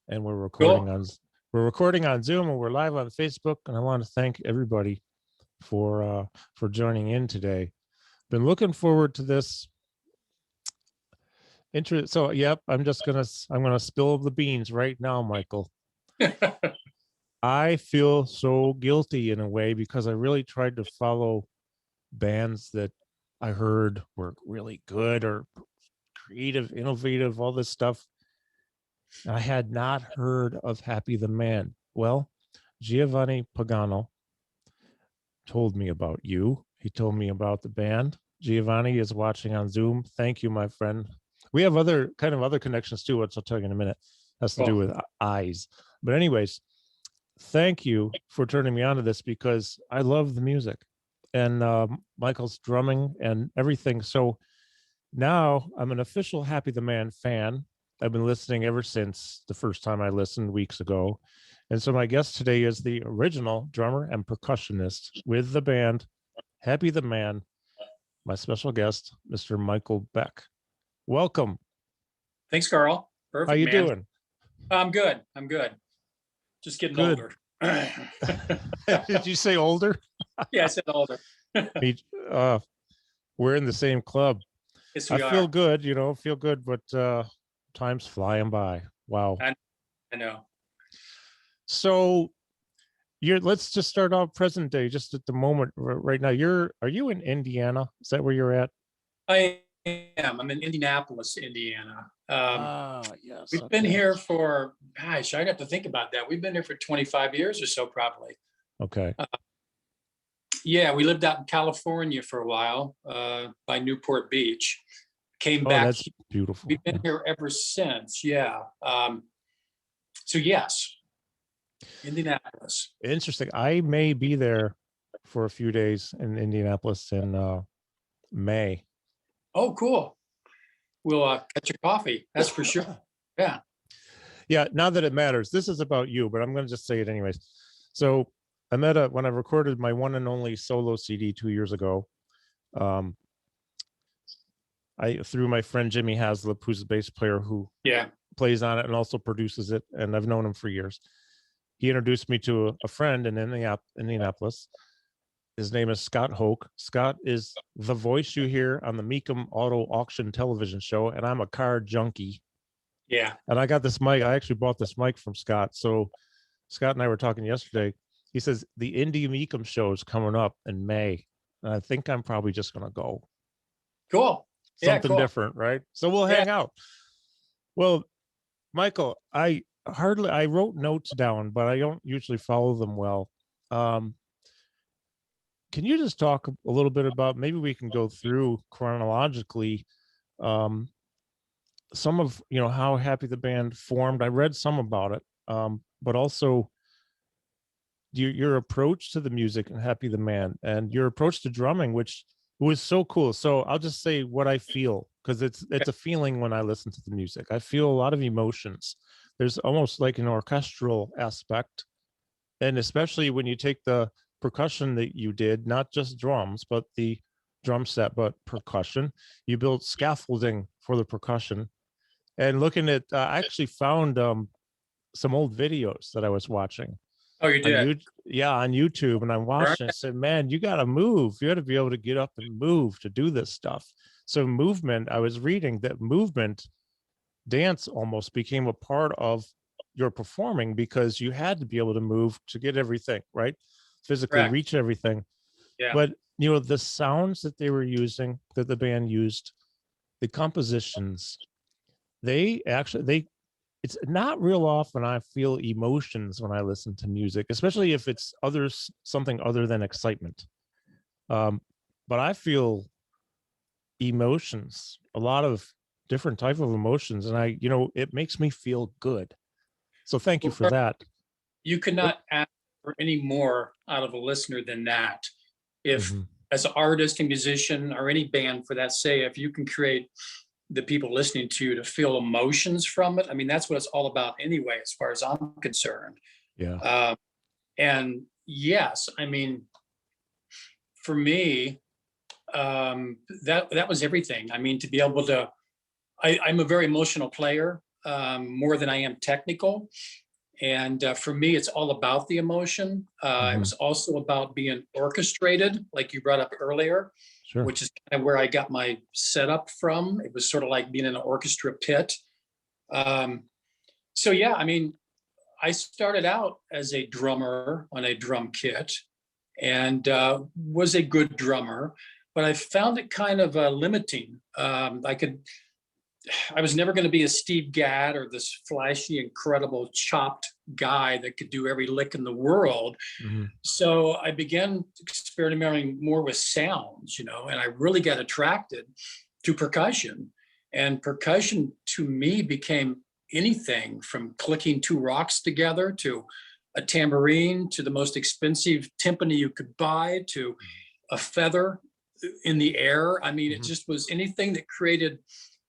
and Cool. we're recording on Zoom, and we're live on Facebook. And I want to thank everybody for joining in today. Been looking forward to this. So, yep, I'm gonna spill the beans right now, Michael. I feel so guilty in a way because I really tried to follow bands that I heard were really good or creative, innovative, all this stuff. I had not heard of Happy the Man. Well, Giovanni Pagano told me about you. He told me about the band. Giovanni is watching on Zoom. Thank you, my friend. We have other connections too, which I'll tell you in a minute. Has to do with eyes. But anyways, thank you for turning me on to this because I love the music and Michael's drumming and everything. So now I'm an official Happy the Man fan. I've been listening ever since the first time I listened weeks ago. And so my guest today is the original drummer and percussionist with the band Happy the Man, my special guest, Mr. Michael Beck. Welcome. Thanks, Carl. Perfect. How you man. doing? I'm good. Just getting older. Did you say older? Yeah, I said older. We're in the same club. Yes, we I are. feel good, but time's flying by. Wow. I know. So let's just start off present day, just at the moment right now. Are you in Indiana? Is that where you're at? I am. I'm in Indianapolis, Indiana. Yes. We've been here for, gosh, I got to think about that. We've been here for 25 years or so, probably. Okay. Yeah, we lived out in California for a while, by Newport Beach. Came back. That's beautiful. We've been here ever since. Yeah. So yes, Indianapolis. Interesting. I may be there for a few days in Indianapolis in May. Oh, cool. We'll catch a coffee. That's for sure. Yeah. Yeah. Not that it matters. This is about you, but I'm going to just say it anyways. So I met when I recorded my one and only solo CD 2 years ago. Through my friend Jimmy Haslip, who's a bass player who plays on it and also produces it, and I've known him for years. He introduced me to a friend in Indianapolis. His name is Scott Hoke. Scott is the voice you hear on the Meekum Auto Auction television show, and I'm a car junkie. Yeah. And I got this mic. I actually bought this mic from Scott. So Scott and I were talking yesterday. He says the Indie Meekum show is coming up in May, and I think I'm probably just going to go. Cool. Something different, right? So we'll hang out. Well, Michael, I wrote notes down, but I don't usually follow them well. Can you just talk a little bit about, maybe we can go through chronologically some of, how Happy the Band formed. I read some about it, but also your approach to the music and Happy the Man and your approach to drumming, which was so cool. So I'll just say what I feel, because it's a feeling when I listen to the music. I feel a lot of emotions. There's almost like an orchestral aspect. And especially when you take the percussion that you did, not just drums, but the drum set, but percussion, you built scaffolding for the percussion. And looking at, I actually found some old videos that I was watching. Oh, you did? On YouTube. And I watched it and said, man, you got to move. You got to be able to get up and move to do this stuff. So movement, I was reading that movement, dance almost became a part of your performing because you had to be able to move to get everything, right? Physically reach everything. Yeah. But, the sounds that they were using, that the band used, the compositions, it's not real often I feel emotions when I listen to music, especially if it's something other than excitement. But I feel emotions, a lot of different type of emotions, and it makes me feel good. So thank you for that. You could not ask for any more out of a listener than that. If as an artist, a musician, or any band for that, if you can create the people listening to feel emotions from it. I mean, that's what it's all about anyway, as far as I'm concerned. Yeah. And yes, I mean, for me, that was everything. I mean, to be able to, I'm a very emotional player. more than I am technical. And for me, it's all about the emotion. It was also about being orchestrated, like you brought up earlier, Sure. which is kind of where I got my setup from. It was sort of like being in an orchestra pit. So yeah, I mean, I started out as a drummer on a drum kit and was a good drummer, but I found it kind of limiting. I was never going to be a Steve Gadd or this flashy, incredible chopped guy that could do every lick in the world. So I began experimenting more with sounds, you know, and I really got attracted to percussion. And percussion to me became anything from clicking two rocks together to a tambourine to the most expensive timpani you could buy to a feather in the air. I mean, it just was anything that created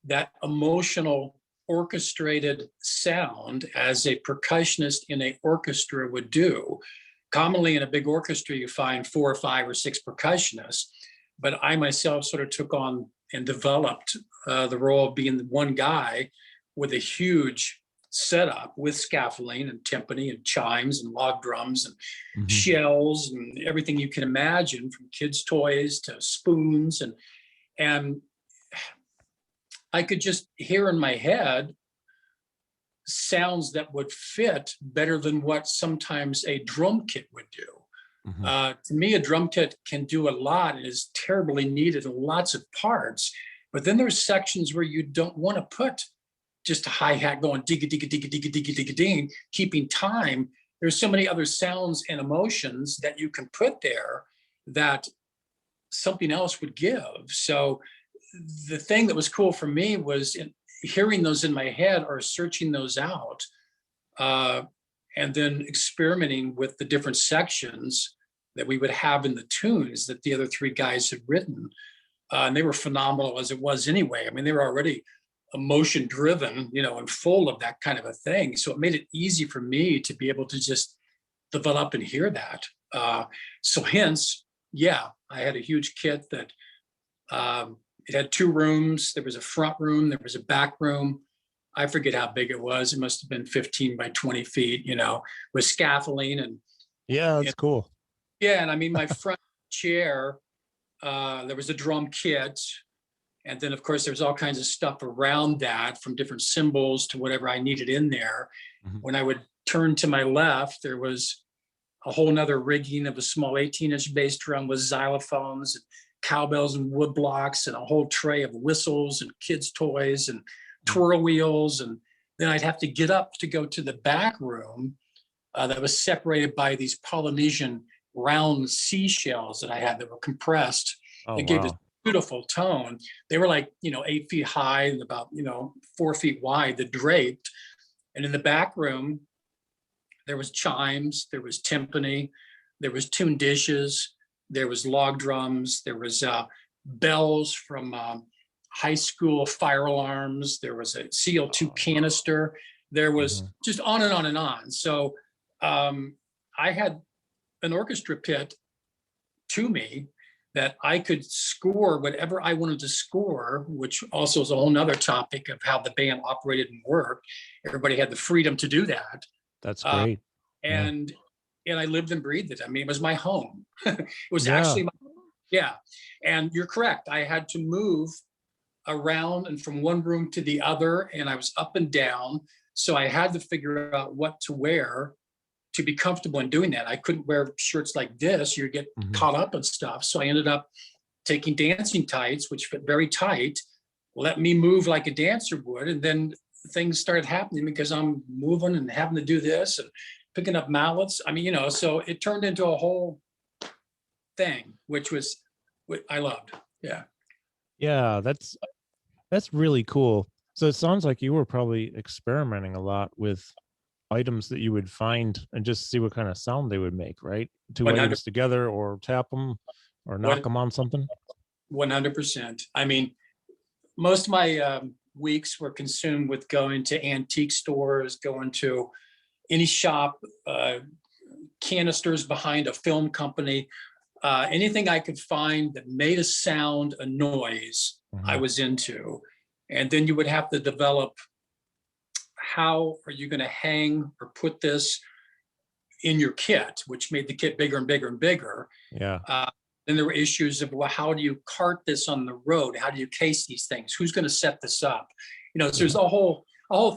that emotional orchestrated sound as a percussionist in an orchestra would do. Commonly in a big orchestra, you find 4 or 5 or 6 percussionists, but I myself sort of took on and developed the role of being the one guy with a huge setup with scaffolding and timpani and chimes and log drums and shells and everything you can imagine, from kids' toys to spoons. And I could just hear in my head sounds that would fit better than what sometimes a drum kit would do. To me, a drum kit can do a lot and is terribly needed in lots of parts, but then there's sections where you don't want to put just a hi-hat going digga digga digga digga digga digga ding, keeping time. There's so many other sounds and emotions that you can put there that something else would give. So the thing that was cool for me was hearing those in my head or searching those out, and then experimenting with the different sections that we would have in the tunes that the other 3 guys had written. And they were phenomenal as it was anyway. I mean, they were already emotion driven, you know, and full of that kind of a thing. So it made it easy for me to be able to just develop and hear that. So hence, yeah, I had a huge kit that it had 2 rooms. There was a front room, there was a back room. I forget how big it was. It must have been 15 by 20 feet, you know, with scaffolding and yeah, that's cool. Yeah, and I mean, my front chair, there was a drum kit. And then, of course, there was all kinds of stuff around that, from different cymbals to whatever I needed in there. When I would turn to my left, there was a whole nother rigging of a small 18-inch bass drum with xylophones and cowbells and wood blocks and a whole tray of whistles and kids' toys and twirl wheels. And then I'd have to get up to go to the back room that was separated by these Polynesian round seashells that I had that were compressed. It gave this beautiful tone. They were like, 8 feet high and about, 4 feet wide, the draped. And in the back room, there was chimes, there was timpani, there was tuned dishes, there was log drums, there was bells from high school fire alarms, there was a CO2 canister, there was just on and on and on. So I had an orchestra pit to me that I could score whatever I wanted to score, which also is a whole nother topic of how the band operated and worked. Everybody had the freedom to do that. That's great. And I lived and breathed it. I mean, it was my home. It was actually and you're correct. I had to move around and from one room to the other, and I was up and down. So I had to figure out what to wear to be comfortable in doing that. I couldn't wear shirts like this. You get caught up in stuff. So I ended up taking dancing tights, which fit very tight, let me move like a dancer would. And then things started happening because I'm moving and having to do this and picking up mallets. I mean, so it turned into a whole thing, which was what I loved. Yeah. Yeah, that's really cool. So it sounds like you were probably experimenting a lot with items that you would find and just see what kind of sound they would make, right? 2 items together, or tap them or knock them on something. 100%. I mean, most of my weeks were consumed with going to antique stores, going to any shop, canisters behind a film company, anything I could find that made a sound, a noise, I was into. And then you would have to develop how are you going to hang or put this in your kit, which made the kit bigger and bigger and bigger. Yeah. Then there were issues of, well, how do you cart this on the road? How do you case these things? Who's going to set this up? You know, so there's a whole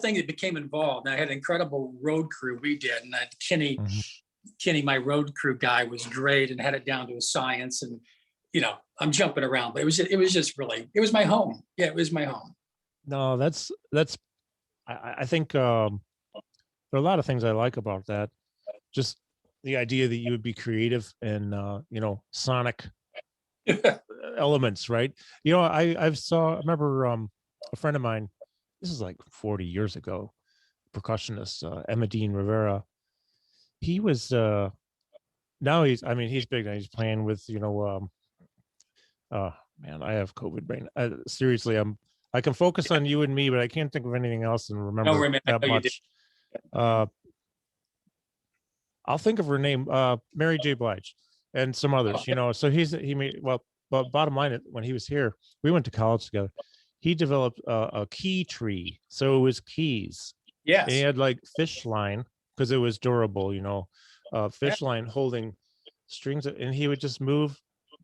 thing that became involved. And I had an incredible road crew we did. And Kenny, my road crew guy, was great and had it down to a science. And, you know, I'm jumping around, but it was just really, it was my home. Yeah, it was my home. No, I think there are a lot of things I like about that. Just the idea that you would be creative and you know, sonic elements, right? You know, I remember a friend of mine, this is like 40 years ago, percussionist Emma Dean Rivera. He was now he's big now. He's playing with, you know, man, I have COVID brain. Seriously, I can focus on you and me, but I can't think of anything else and remember that much. I'll think of her name, Mary J. Blige, and some others, you know. So he made, well, but bottom line, when he was here, we went to college together. He developed a key tree, so it was keys. Yes. And he had like fish line because it was durable, you know, fish line holding strings, and he would just move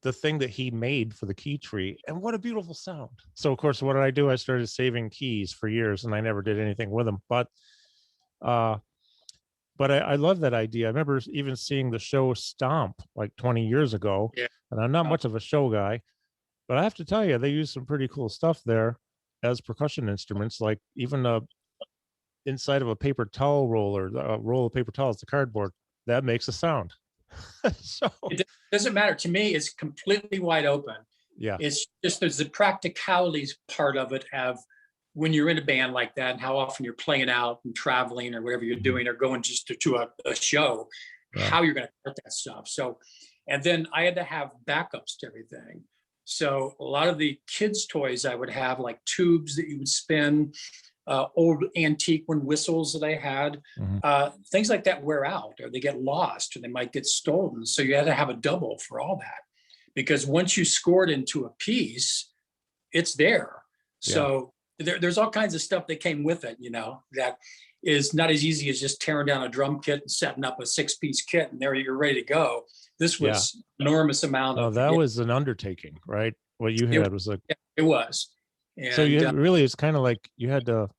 the thing that he made for the key tree, and what a beautiful sound. So of course, what did I do? I started saving keys for years, and I never did anything with them, but I love that idea. I remember even seeing the show Stomp like 20 years ago, and I'm not much of a show guy, but I have to tell you, they use some pretty cool stuff there as percussion instruments, like even inside of a paper towel roller, a roll of paper towels, the cardboard, that makes a sound. So it doesn't matter to me. It's completely wide open. Yeah, it's just there's the practicalities part of it of when you're in a band like that and how often you're playing out and traveling or whatever you're doing or going just to a show, how you're going to cut that stuff. So, and then I had to have backups to everything. So a lot of the kids' toys I would have, like tubes that you would spin, old antique wind whistles that I had, things like that wear out or they get lost or they might get stolen. So you had to have a double for all that, because once you scored into a piece, it's there. So there's all kinds of stuff that came with it, you know, that is not as easy as just tearing down a drum kit and setting up a 6-piece kit and there you're ready to go. This was enormous amount of. That was an undertaking, right? What you had was like, it was. And, so you had, really, it's kind of like you had to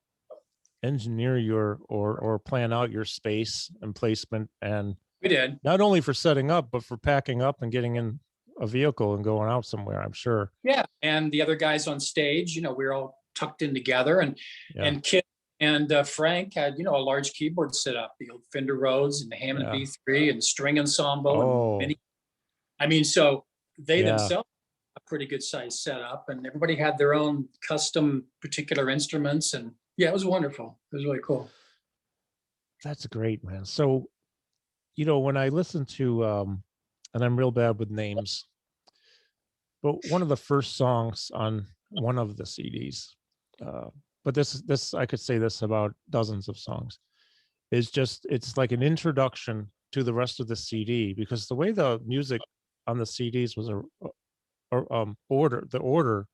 engineer your or plan out your space and placement, and we did, not only for setting up, but for packing up and getting in a vehicle and going out somewhere, I'm sure. Yeah, and the other guys on stage, you know, we were all tucked in together, and Kit and Frank had, you know, a large keyboard set up, the old Fender Rhodes and the Hammond B3 and string ensemble. And I mean, so they themselves a pretty good size setup, and everybody had their own custom particular instruments, and it was wonderful. It was really cool. That's great, man. So, you know, when I listen to and I'm real bad with names, but one of the first songs on one of the CDs, but this I could say this about dozens of songs, is just, it's like an introduction to the rest of the CD, because the way the music on the CDs was order,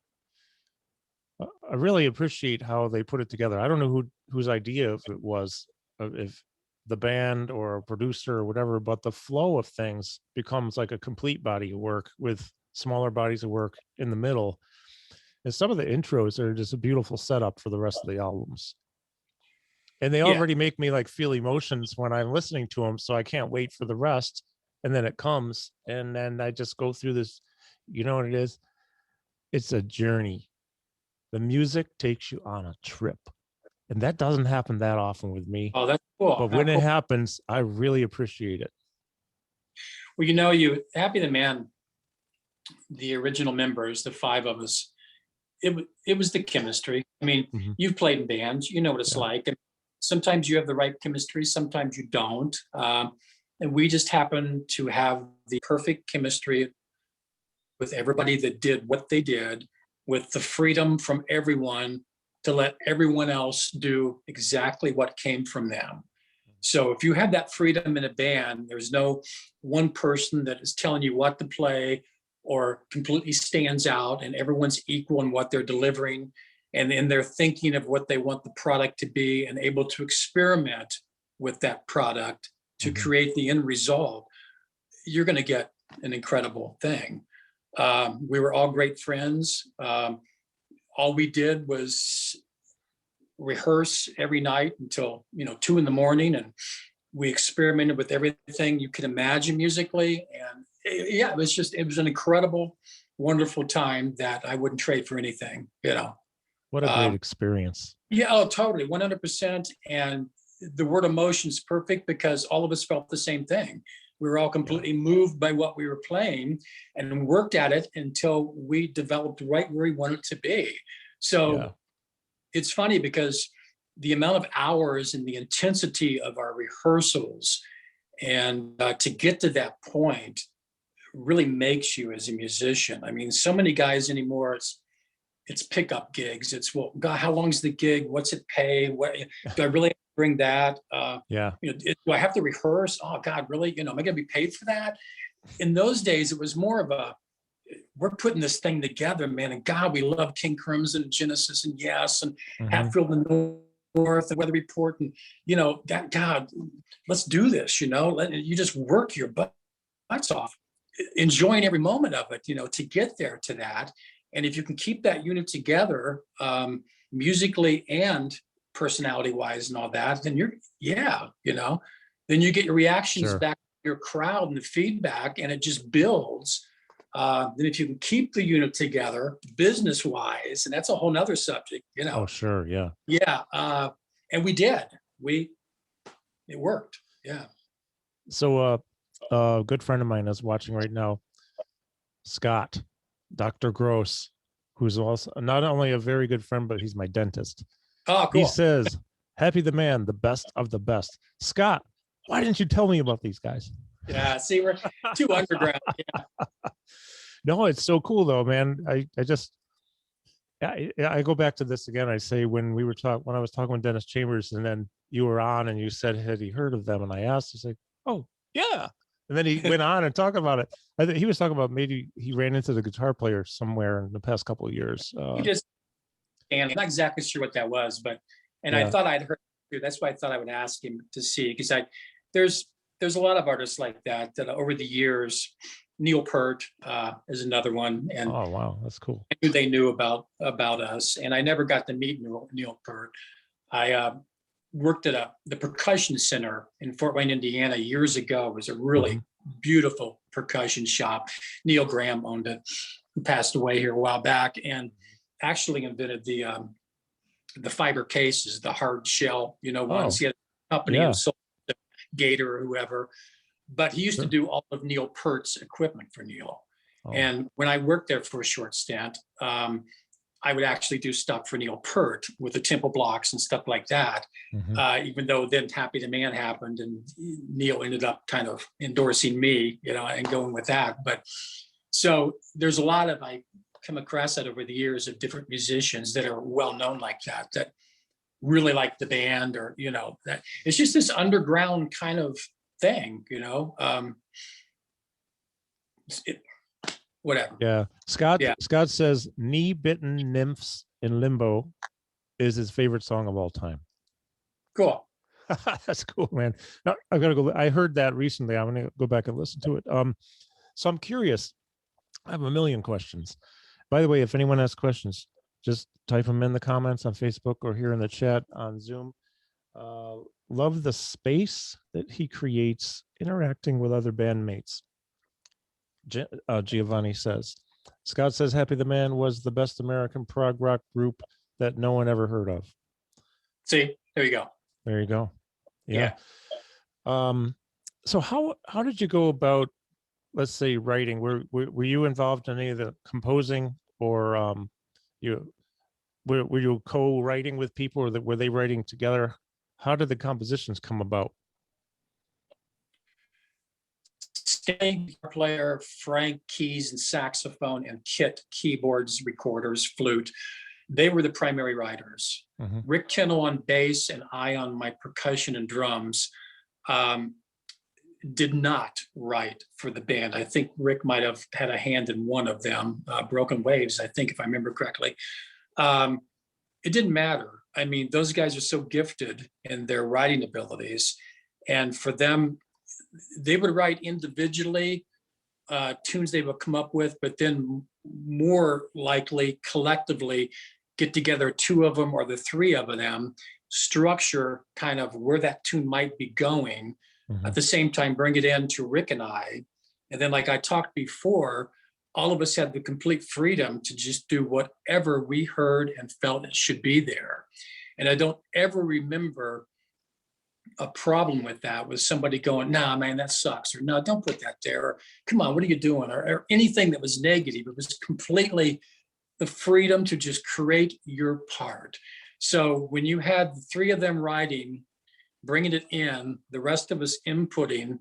I really appreciate how they put it together. I don't know whose idea if it was, if the band or a producer or whatever, but the flow of things becomes like a complete body of work with smaller bodies of work in the middle. And some of the intros are just a beautiful setup for the rest of the albums. And they already make me like feel emotions when I'm listening to them. So I can't wait for the rest. And then it comes, and then I just go through this, you know what it is? It's a journey. The music takes you on a trip. And that doesn't happen that often with me. Oh, that's cool. But when it happens, I really appreciate it. Well, you know, Happy the Man, the original members, the 5 of us, it was the chemistry. I mean, you've played in bands, you know what it's like. And sometimes you have the right chemistry, sometimes you don't. And we just happen to have the perfect chemistry with everybody that did what they did, with the freedom from everyone to let everyone else do exactly what came from them. So if you have that freedom in a band, there's no one person that is telling you what to play or completely stands out, and everyone's equal in what they're delivering. and in their thinking of what they want the product to be and able to experiment with that product to create the end result, you're going to get an incredible thing. We were all great friends. All we did was rehearse every night until 2 a.m, and we experimented with everything you could imagine musically. And it was an incredible, wonderful time that I wouldn't trade for anything. What a great experience. Yeah, oh, totally, 100%. And the word emotion is perfect because all of us felt the same thing. We were all completely moved by what we were playing and worked at it until we developed right where we wanted to be. So it's funny because the amount of hours and the intensity of our rehearsals and to get to that point really makes you as a musician. I mean, so many guys anymore, it's pickup gigs. It's, well, God, how long's the gig? What's it pay? What do I really have to bring that? Do I have to rehearse? Oh God, really? Am I going to be paid for that? In those days, it was more of a, we're putting this thing together, man. And God, we love King Crimson and Genesis and Yes and Hatfield and North and Weather Report and that, God, let's do this. You just work your butts off, enjoying every moment of it. To get there to that. And if you can keep that unit together, musically and personality wise and all that, then then you get your reactions back to your crowd and the feedback, and it just builds. Then if you can keep the unit together business wise, and that's a whole nother subject, Oh, sure. Yeah. Yeah. And we did. It worked. Yeah. So a good friend of mine is watching right now, Scott, Dr. Gross, who's also not only a very good friend, but he's my dentist. Oh, cool. He says, Happy the man, the best of the best. Scott, why didn't you tell me about these guys? Yeah, see, we're too underground. Yeah. No, it's so cool though, man. I go back to this again. I say when I was talking with Dennis Chambers, and then you were on and you said, had he heard of them? And I asked, he's like, oh yeah. And then he went on and talked about it. I think he was talking about maybe he ran into the guitar player somewhere in the past couple of years. And I'm not exactly sure what that was, but I thought I'd heard it too. That's why I thought I would ask him to see, because there's a lot of artists like that over the years. Neil Peart is another one, and oh wow, that's cool. I knew they knew about us, and I never got to meet Neil Peart. I worked at the Percussion Center in Fort Wayne, Indiana years ago. It was a really beautiful percussion shop. Neil Graham owned it, who passed away here a while back, and actually invented the fiber cases, the hard shell, ones. He had a company who sold to Gator or whoever, but he used to do all of Neil Peart's equipment for Neil. And when I worked there for a short stint, I would actually do stuff for Neil Peart with the tempo blocks and stuff like that. Even though then Happy the Man happened and Neil ended up kind of endorsing me, and going with that. But so there's a lot of, I come across that over the years, of different musicians that are well known like that really like the band, or that it's just this underground kind of thing, whatever. Yeah. Scott says Knee Bitten Nymphs in Limbo is his favorite song of all time. Cool. That's cool, man. Now I gotta go. I heard that recently. I'm gonna go back and listen to it. So I'm curious. I have a million questions. By the way, if anyone has questions, just type them in the comments on Facebook or here in the chat on Zoom. Love the space that he creates interacting with other bandmates. Giovanni says. Scott says Happy the Man was the best American prog rock group that no one ever heard of. See, there you go. There you go. Yeah. So how did you go about, let's say, writing? Were you involved in any of the composing, or were you co-writing with people, or were they writing together? How did the compositions come about? Sting player, Frank keys and saxophone, and Kit keyboards, recorders, flute. They were the primary writers. Rick Kennell on bass and I on my percussion and drums. Did not write for the band. I think Rick might have had a hand in one of them, Broken Waves, I think, if I remember correctly. it didn't matter. I mean, those guys are so gifted in their writing abilities. And for them, they would write individually tunes they would come up with, but then more likely collectively get together two of them or the three of them, structure kind of where that tune might be going. At the same time, bring it in to Rick and I. And then, like I talked before, all of us had the complete freedom to just do whatever we heard and felt it should be there. And I don't ever remember a problem with that, with somebody going, nah, man, that sucks, or no, don't put that there, or come on, what are you doing, or anything that was negative. It was completely the freedom to just create your part. So when you had the three of them writing, bringing it in, the rest of us inputting,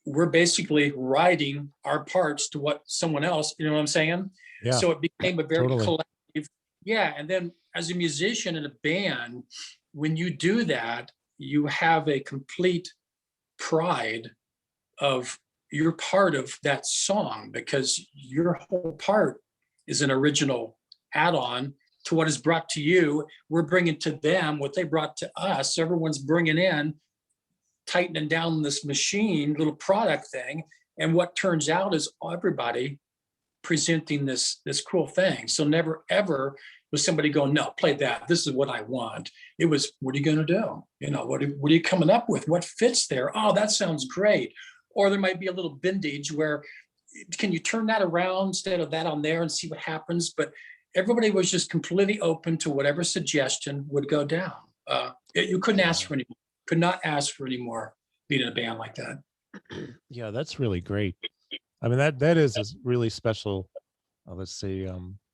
we're basically writing our parts to what someone else, you know what I'm saying? Yeah. So it became a very Totally. collective. Yeah. And then as a musician in a band, when you do that, you have a complete pride of you're part of that song, because your whole part is an original add-on to what is brought to you. We're bringing to them what they brought to us. Everyone's bringing in, tightening down this machine, little product thing. And what turns out is everybody presenting this cool thing. So never, ever was somebody going, no, play that. This is what I want. It was, what are you going to do? You know, what are you coming up with? What fits there? Oh, that sounds great. Or there might be a little bendage where, can you turn that around instead of that on there and see what happens? But everybody was just completely open to whatever suggestion would go down. You couldn't ask for any, could not ask for any more being in a band like that. Yeah, that's really great. I mean, that is a really special, let's say,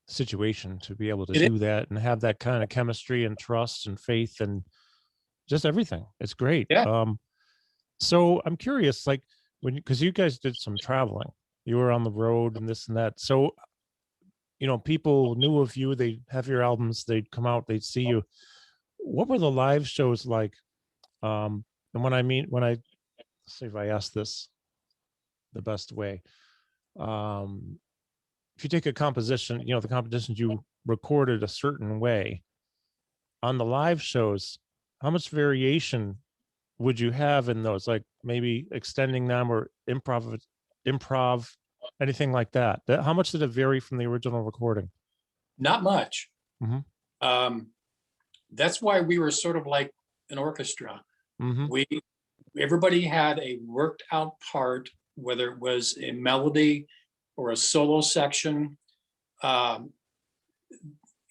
situation to be able to do that and have that kind of chemistry and trust and faith and just everything. It's great. Yeah. So I'm curious, like because you guys did some traveling, you were on the road and this and that. So, you know, people knew of you, they have your albums, they'd come out, they'd see you. What were the live shows like? And when I see if I ask this the best way, if you take a composition, you know, the compositions you recorded a certain way on the live shows, how much variation would you have in those? Like maybe extending them or improv, anything like that? How much did it vary from the original recording? Not much. That's why we were sort of like an orchestra. Everybody had a worked out part, whether it was a melody or a solo section, and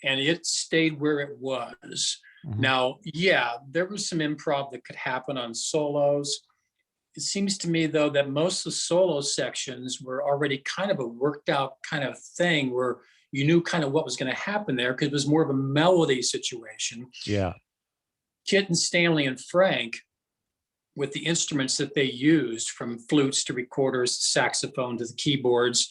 it stayed where it was. Now, yeah, there was some improv that could happen on solos. It seems to me, though, that most of the solo sections were already kind of a worked out kind of thing where you knew kind of what was going to happen there, because it was more of a melody situation. Yeah. Kit and Stanley and Frank, with the instruments that they used, from flutes to recorders, saxophone to the keyboards,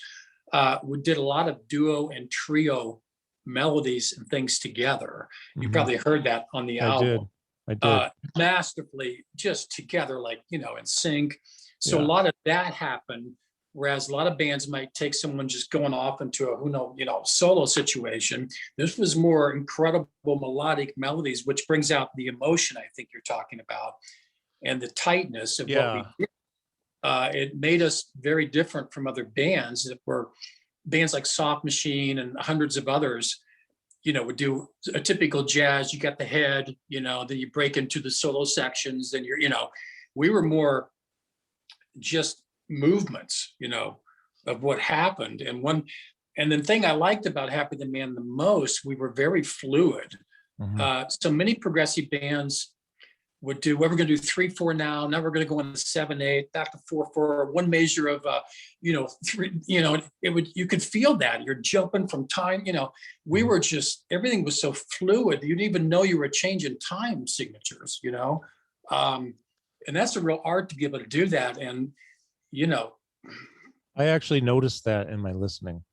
we did a lot of duo and trio melodies and things together. You probably heard that on the album. I did. Masterfully, just together, like, you know, in sync. So a lot of that happened, whereas a lot of bands might take someone just going off into a solo situation. This was more incredible melodic melodies, which brings out the emotion I think you're talking about, and the tightness of what we did. It made us very different from other bands that were bands like Soft Machine and hundreds of others, you know, would do a typical jazz. You got the head, you know, then you break into the solo sections, then we were more just movements, you know, of what happened. And the thing I liked about Happy the Man the most, we were very fluid. So many progressive bands would do, well, we're going to do 3/4 now we're going to go into 7/8, back to 4/4, one measure of three, you could feel that you're jumping from time, we were just, everything was so fluid, you didn't even know you were changing time signatures, and that's a real art to be able to do that. And I actually noticed that in my listening.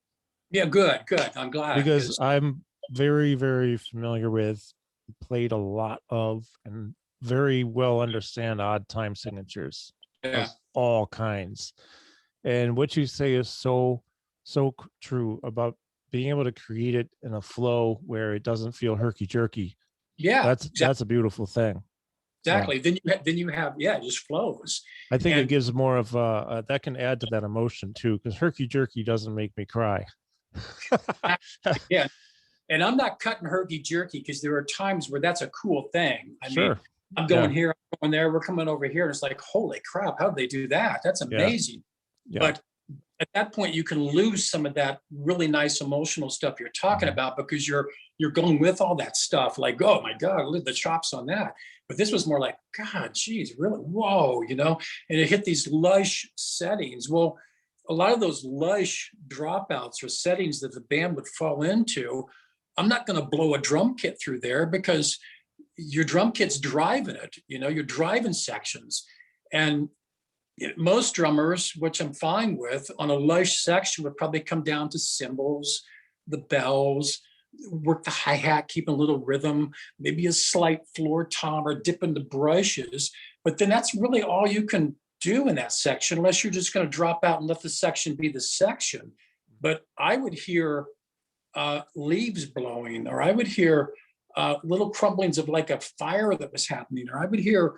Yeah, good, I'm glad, because I'm very, very familiar with, played a lot of, and very well understand odd time signatures of all kinds. And what you say is so true about being able to create it in a flow where it doesn't feel herky jerky. Yeah, That's a beautiful thing. exactly. Then you have it just flows. I think it And gives more of that can add to that emotion too, because herky jerky doesn't make me cry. yeah, and I'm not cutting herky jerky because there are times where that's a cool thing. I mean, I'm going here, I'm going there, we're coming over here, and it's like, holy crap, how did they do that? That's amazing. But at that point, you can lose some of that really nice emotional stuff you're talking about because you're going with all that stuff. Like, oh my God, look at the chops on that. But this was more like, God, geez, really, whoa, you know. And it hit these lush settings. Well, a lot of those lush dropouts or settings that the band would fall into, I'm not going to blow a drum kit through there because your drum kit's driving it, you know, you're driving sections. And most drummers, which I'm fine with, on a lush section would probably come down to cymbals, the bells, work the hi-hat, keep a little rhythm, maybe a slight floor tom or dip into brushes. But then that's really all you can do in that section, unless you're just going to drop out and let the section be the section. But I would hear leaves blowing, or I would hear little crumblings of like a fire that was happening, or I would hear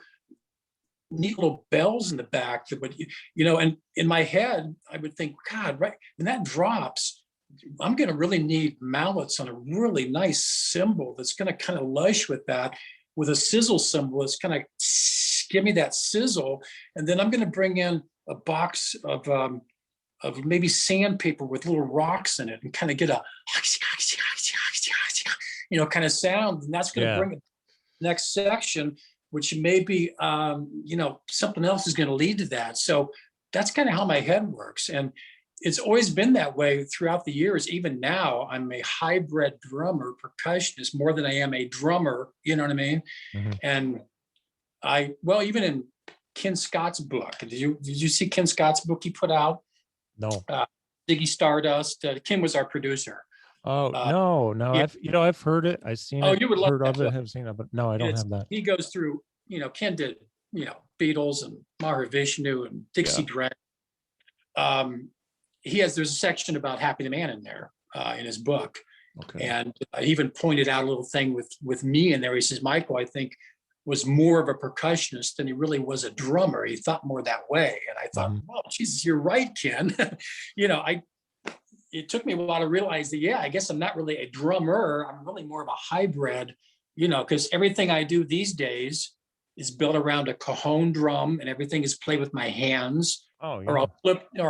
neat little bells in the back that would, you know, and in my head, I would think, God, right, when that drops, I'm going to really need mallets on a really nice cymbal that's going to kind of lush with that, with a sizzle cymbal that's kind of give me that sizzle. And then I'm going to bring in a box of maybe sandpaper with little rocks in it and kind of get a, you know, kind of sound. And that's going to bring it next section, which maybe, you know, something else is going to lead to that. So that's kind of how my head works. And it's always been that way throughout the years. Even now, I'm a hybrid drummer, percussionist, more than I am a drummer, you know what I mean? And even in Ken Scott's book, did you see Ken Scott's book he put out? No. Ziggy Stardust. Ken was our producer. Oh, no. Yeah. I've heard it. I've seen it. You would heard of it, have seen it, but no, I don't have that. He goes through, you know, Ken did, you know, Beatles and Mahavishnu and Dixie Direct. There's a section about Happy the Man in there in his book. Okay. And he even pointed out a little thing with me in there. He says, Michael, I think, was more of a percussionist than he really was a drummer. He thought more that way. And I thought, well, Jesus, you're right, Ken. You know, it took me a while to realize that, I guess I'm not really a drummer. I'm really more of a hybrid, you know, because everything I do these days is built around a cajon drum, and everything is played with my hands. Or I'll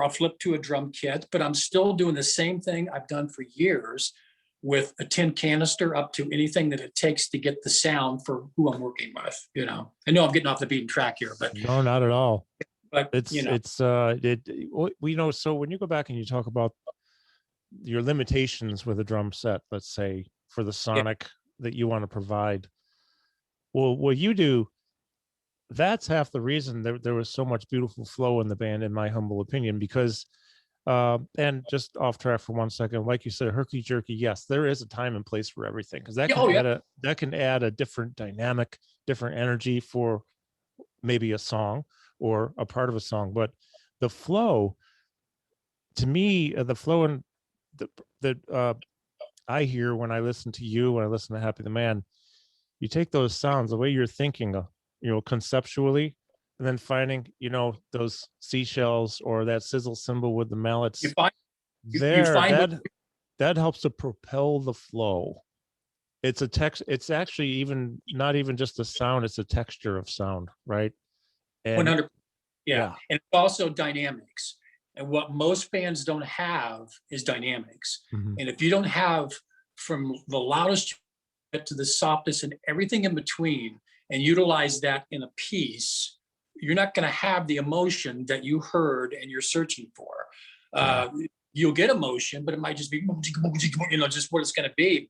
flip to a drum kit, but I'm still doing the same thing I've done for years with a tin canister up to anything that it takes to get the sound for who I'm working with. You know, I know I'm getting off the beaten track here, but no, not at all. But we know. So when you go back and you talk about your limitations with a drum set, let's say for the sonic that you want to provide, well, what you do, that's half the reason there was so much beautiful flow in the band, in my humble opinion, because and just off track for 1 second, like you said, herky jerky, yes, there is a time and place for everything, because that can add a different dynamic, different energy for maybe a song or a part of a song. But the flow, to me, the flow and that I hear when I listen to you, when I listen to Happy the Man, you take those sounds, the way you're thinking, you know, conceptually, and then finding, you know, those seashells or that sizzle cymbal with the mallets. That helps to propel the flow. It's it's actually even not even just a sound, it's a texture of sound, right? 100%. Yeah. And it's also dynamics. And what most bands don't have is dynamics. And if you don't have from the loudest to the softest and everything in between, and utilize that in a piece, you're not going to have the emotion that you heard and you're searching for. You'll get emotion, but it might just be, you know, just what it's going to be.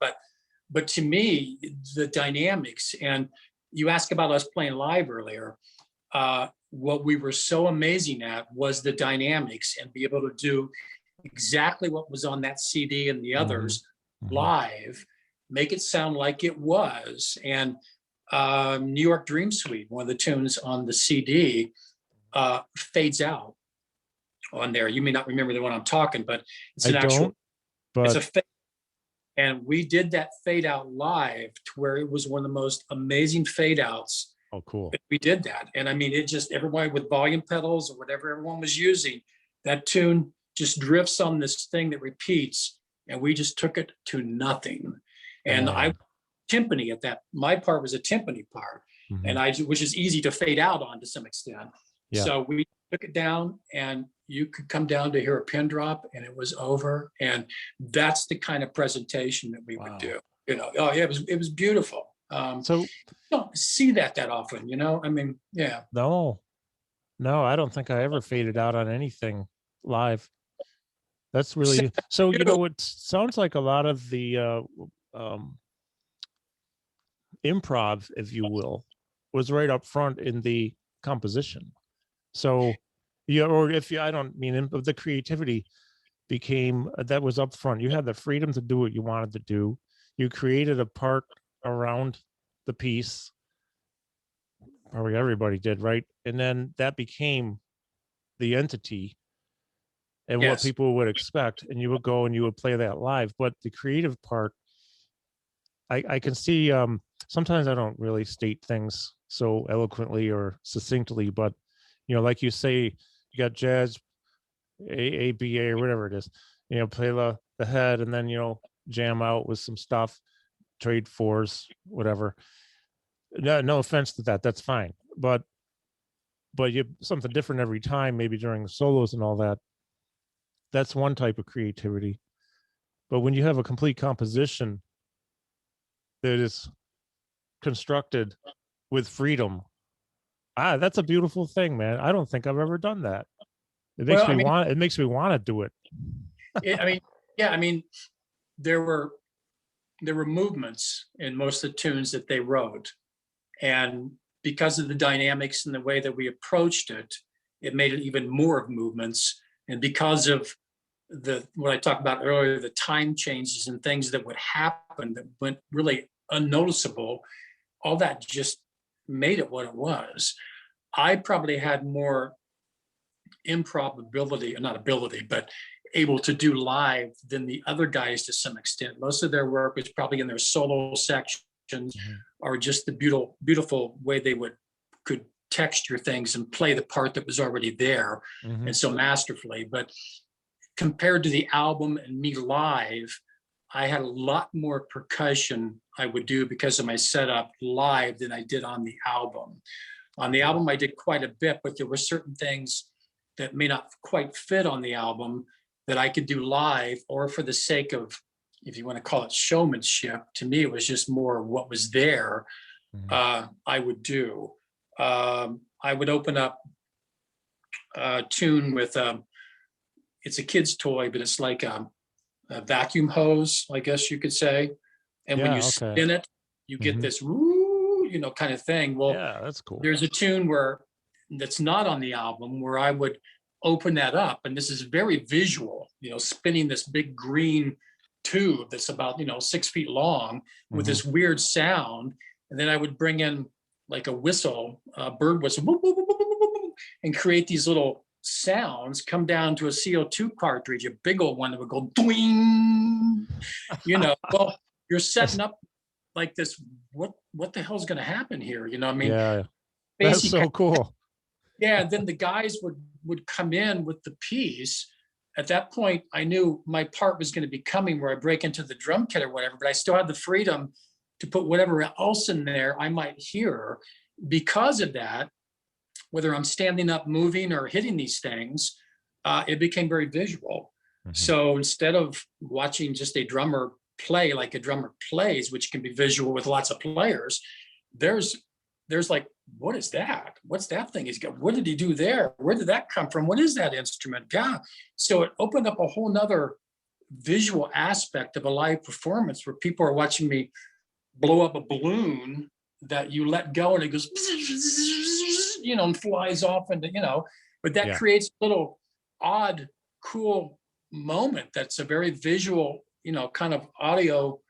But to me, the dynamics, and you asked about us playing live earlier, what we were so amazing at was the dynamics, and be able to do exactly what was on that CD and the others live, make it sound like it was. And New York Dream Suite, one of the tunes on the CD, fades out on there. You may not remember the one I'm talking, but it's an it's a And we did that fade out live to where it was one of the most amazing fade outs. Oh, cool. We did that. And I mean, it just, everyone with volume pedals or whatever everyone was using, that tune just drifts on this thing that repeats. And we just took it to nothing. And I timpani at that, my part was a timpani part. And which is easy to fade out on to some extent. Yeah. So we took it down and you could come down to hear a pin drop and it was over. And that's the kind of presentation that we would do. You know, oh yeah, it was beautiful. So you don't see that often, you know? I mean, yeah. No, I don't think I ever faded out on anything live. That's really, so, you know, it sounds like a lot of the improv, if you will, was right up front in the composition. So, yeah, or if you, I don't mean the creativity became, that was up front. You had the freedom to do what you wanted to do. You created a part around the piece. Probably everybody did, right? And then that became the entity and what people would expect. And you would go and you would play that live. But the creative part, I can see, sometimes I don't really state things so eloquently or succinctly, but, you know, like you say, you got jazz, ABA or whatever it is, you know, play the head and then, you know, jam out with some stuff, trade fours, whatever. No offense to that, that's fine. But you something different every time, maybe during the solos and all that. That's one type of creativity. But when you have a complete composition that is constructed with freedom, that's a beautiful thing, man. I don't think I've ever done that. It makes me want to do it. I mean, there were movements in most of the tunes that they wrote, and because of the dynamics and the way that we approached it, it made it even more of movements. And because of what I talked about earlier, the time changes and things that would happen that went really unnoticeable, all that just made it what it was. I probably had more improbability, not ability, but able to do live than the other guys to some extent. Most of their work was probably in their solo sections or just the beautiful way they could texture things and play the part that was already there and so masterfully. But compared to the album and me live, I had a lot more percussion I would do because of my setup live than I did on the album. On the album, I did quite a bit, but there were certain things that may not quite fit on the album that I could do live, or for the sake of, if you want to call it showmanship, to me, it was just more what was there, I would do. I would open up a tune with, it's a kid's toy, but it's like a vacuum hose, I guess you could say. And when you spin it, you get this, woo, you know, kind of thing. Well, yeah, that's cool. There's a tune that's not on the album where I would open that up, and this is very visual, you know, spinning this big green tube that's about, you know, 6 feet long with this weird sound. And then I would bring in like a whistle, bird whistle, boop, boop, boop, boop, boop, boop, and create these little sounds, come down to a CO2 cartridge, a big old one that would go doing, you know. Well, you're setting up like this, what the hell's going to happen here? You know what I mean? Yeah, that's so cool. Yeah, and then the guys would come in with the piece. At that point, I knew my part was going to be coming where I break into the drum kit or whatever, but I still had the freedom to put whatever else in there I might hear. Because of that, whether I'm standing up, moving, or hitting these things, it became very visual. So instead of watching just a drummer play like a drummer plays, which can be visual with lots of players, there's like, what is that? What's that thing he's got? What did he do there? Where did that come from? What is that instrument? God. So it opened up a whole nother visual aspect of a live performance where people are watching me blow up a balloon that you let go and it goes, you know, and flies off into, you know, but that creates a little odd, cool moment that's a very visual, you know, kind of audio.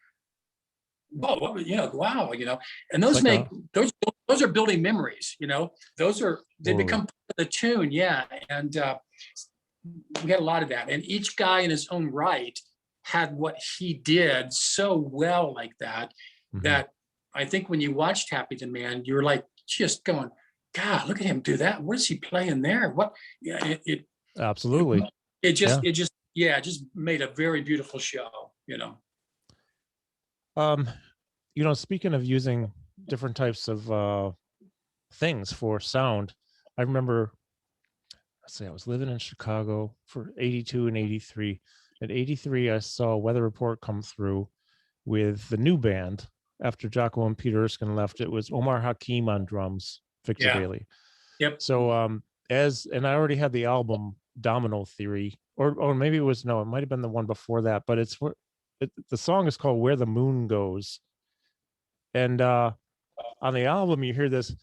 Whoa, you know, wow, you know, and those like those are building memories, you know, they become part of the tune. Yeah. And we had a lot of that. And each guy in his own right had what he did so well like that, that I think when you watched Happy the Man, you were like just going, God, look at him do that. What is he playing there? What? Yeah, absolutely. It just made a very beautiful show, you know. Speaking of using different types of things for sound, I remember, I was living in Chicago for 82 and 83. At 83, I saw a weather report come through with the new band after Jocko and Peter Erskine left. It was Omar Hakim on drums, Victor Daly. Yep. So and I already had the album Domino Theory, or maybe it might have been the one before that, but the song is called Where the Moon Goes. And on the album you hear this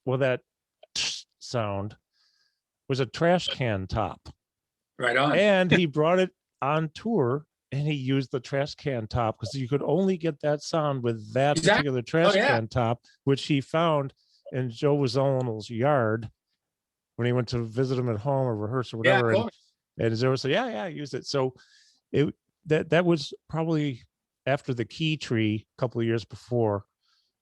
well, that sound was a trash can top. Right on. And he brought it on tour and he used the trash can top because you could only get that sound with that particular trash can top, which he found in Joe Zawinul's yard when he went to visit him at home or rehearse or whatever. And Joe said, I used it. So that was probably after the Key Tree a couple of years before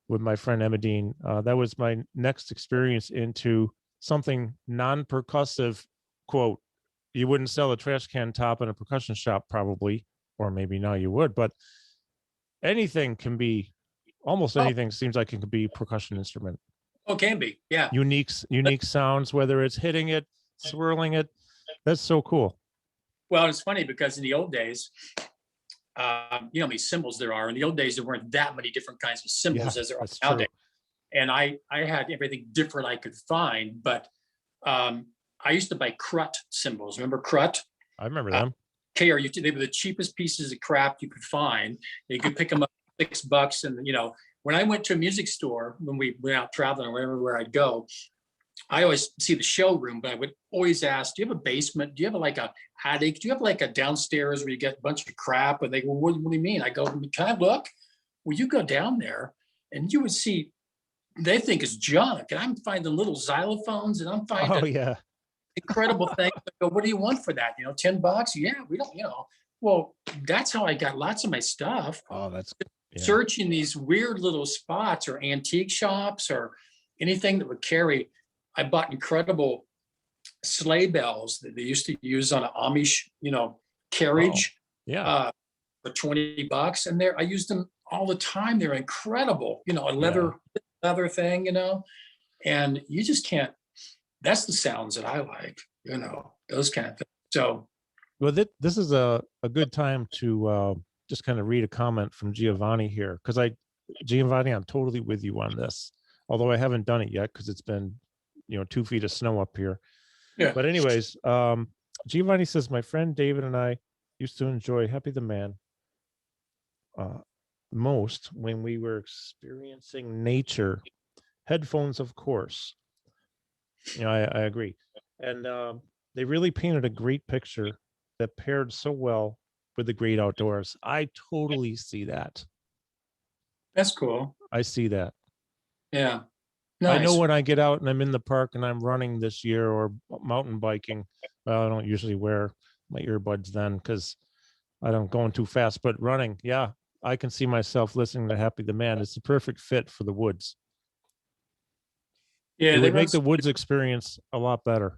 with my friend Emmadine. That was my next experience into something non-percussive. Quote, you wouldn't sell a trash can top in a percussion shop probably, or maybe now you would, but almost anything seems like it could be percussion instrument. Oh, can be, yeah. Unique sounds, whether it's hitting it, swirling it. That's so cool. Well, it's funny because in the old days, you know how many cymbals there are. In the old days, there weren't that many different kinds of cymbals as there are nowadays. And I had everything different I could find, but I used to buy crut cymbals. Remember crut? I remember them. They were the cheapest pieces of crap you could find. You could pick them up $6, and when I went to a music store, when we went out traveling or wherever I'd go, I always see the showroom, but I would always ask, do you have a basement? Do you have like a attic? Do you have like a downstairs where you get a bunch of crap? And they go, what do you mean? I go, can I look? Well, you go down there and you would see, they think it's junk. And I'm finding little xylophones and I'm finding incredible things. I go, what do you want for that? $10? Yeah, we don't, Well, that's how I got lots of my stuff. Oh, that's searching these weird little spots or antique shops or anything that would carry. I bought incredible sleigh bells that they used to use on an Amish, carriage. For $20. And I used them all the time. They're incredible, a leather thing, and you just can't, that's the sounds that I like, those kind of things. So. Well, this is a good time to just kind of read a comment from Giovanni here. Because Giovanni, I'm totally with you on this. Although I haven't done it yet because it's been 2 feet of snow up here. Yeah. But anyways, Giovanni says, my friend David and I used to enjoy Happy the Man most when we were experiencing nature. Headphones, of course. I agree. And they really painted a great picture that paired so well with the great outdoors. I totally see that. That's cool. I see that. Yeah. Nice. I know when I get out and I'm in the park and I'm running this year or mountain biking, well, I don't usually wear my earbuds then because I don't going too fast, but running, I can see myself listening to Happy the Man. It's the perfect fit for the woods. Yeah, it would make the woods experience a lot better.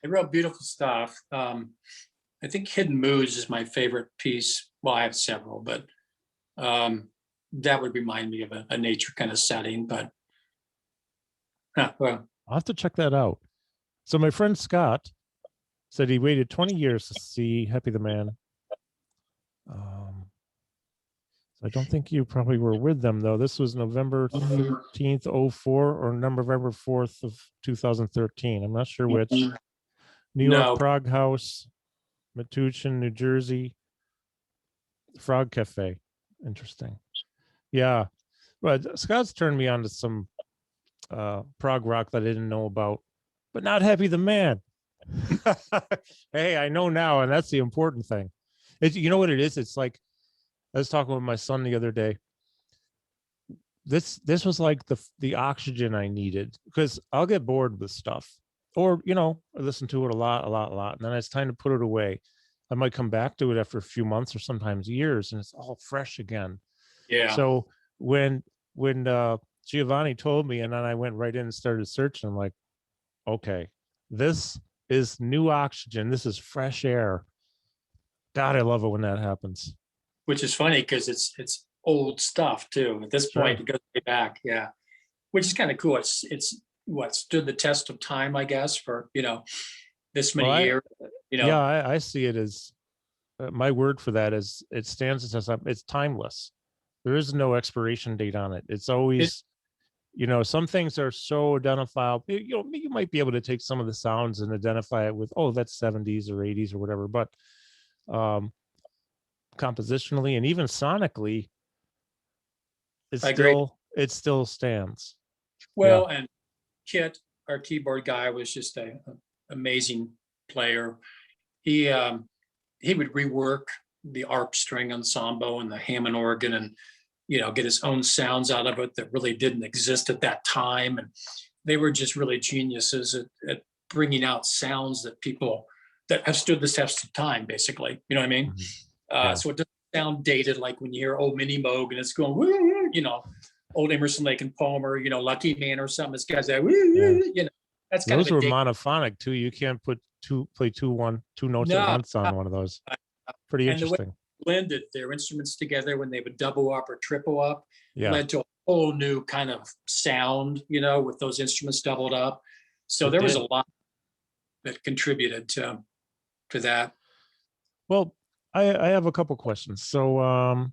They wrote beautiful stuff. I think Hidden Moods is my favorite piece. Well, I have several, but that would remind me of a nature kind of setting. But well, I'll have to check that out. So my friend Scott said he waited 20 years to see Happy the Man. I don't think you probably were with them, though. This was November 13th, 04 or November 4th of 2013. I'm not sure which. New York, Prague House, Metuchen, New Jersey, Frog Cafe. Interesting. Yeah. But Scott's turned me on to some prog rock that I didn't know about, but not Happy the Man. Hey, I know now, and that's the important thing. You know what it is? It's like, I was talking with my son the other day. This was like the oxygen I needed, because I'll get bored with stuff, or, I listen to it a lot, a lot, a lot. And then it's time to put it away. I might come back to it after a few months or sometimes years, and it's all fresh again. Yeah. So when Giovanni told me, and then I went right in and started searching, I'm like, okay, this is new oxygen. This is fresh air. God, I love it when that happens. Which is funny because it's old stuff too. At this point, it goes way back. Yeah. Which is kind of cool. It's what stood the test of time, I guess, for, this many years, Yeah, I see it as my word for that is it stands the test of, it's timeless. There is no expiration date on it. It's always, some things are so identifiable. You might be able to take some of the sounds and identify it with, oh, that's 70s or 80s or whatever, but compositionally and even sonically, it still stands. Well, and Kit, our keyboard guy, was just an amazing player. He would rework the arp string ensemble and the Hammond organ, and get his own sounds out of it that really didn't exist at that time. And they were just really geniuses at bringing out sounds that people that have stood the test of time, basically. You know what I mean? Mm-hmm. So it doesn't sound dated like when you hear old Minnie Moog and it's going, old Emerson, Lake and Palmer, Lucky Man or something. This guy's like, that's kind those of were monophonic too. You can't play two notes at once on one of those. Pretty interesting. The way they blended their instruments together when they would double up or triple up led to a whole new kind of sound, with those instruments doubled up. So there was a lot that contributed to that. Well, I have a couple questions. So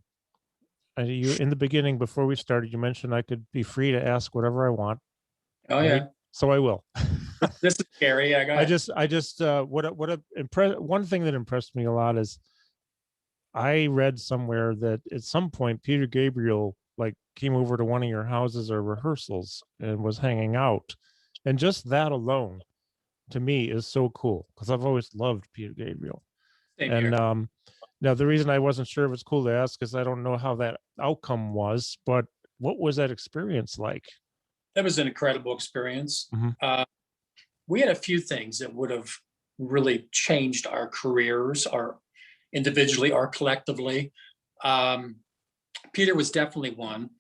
you in the beginning, before we started, you mentioned I could be free to ask whatever I want. Oh, right? Yeah. So I will. This is scary. I just one thing that impressed me a lot is I read somewhere that at some point Peter Gabriel came over to one of your houses or rehearsals and was hanging out. And just that alone to me is so cool because I've always loved Peter Gabriel. Same here. Now, the reason I wasn't sure if it's cool to ask is I don't know how that outcome was, but what was that experience like? That was an incredible experience. Mm-hmm. We had a few things that would have really changed our careers, our individually or collectively. Peter was definitely one.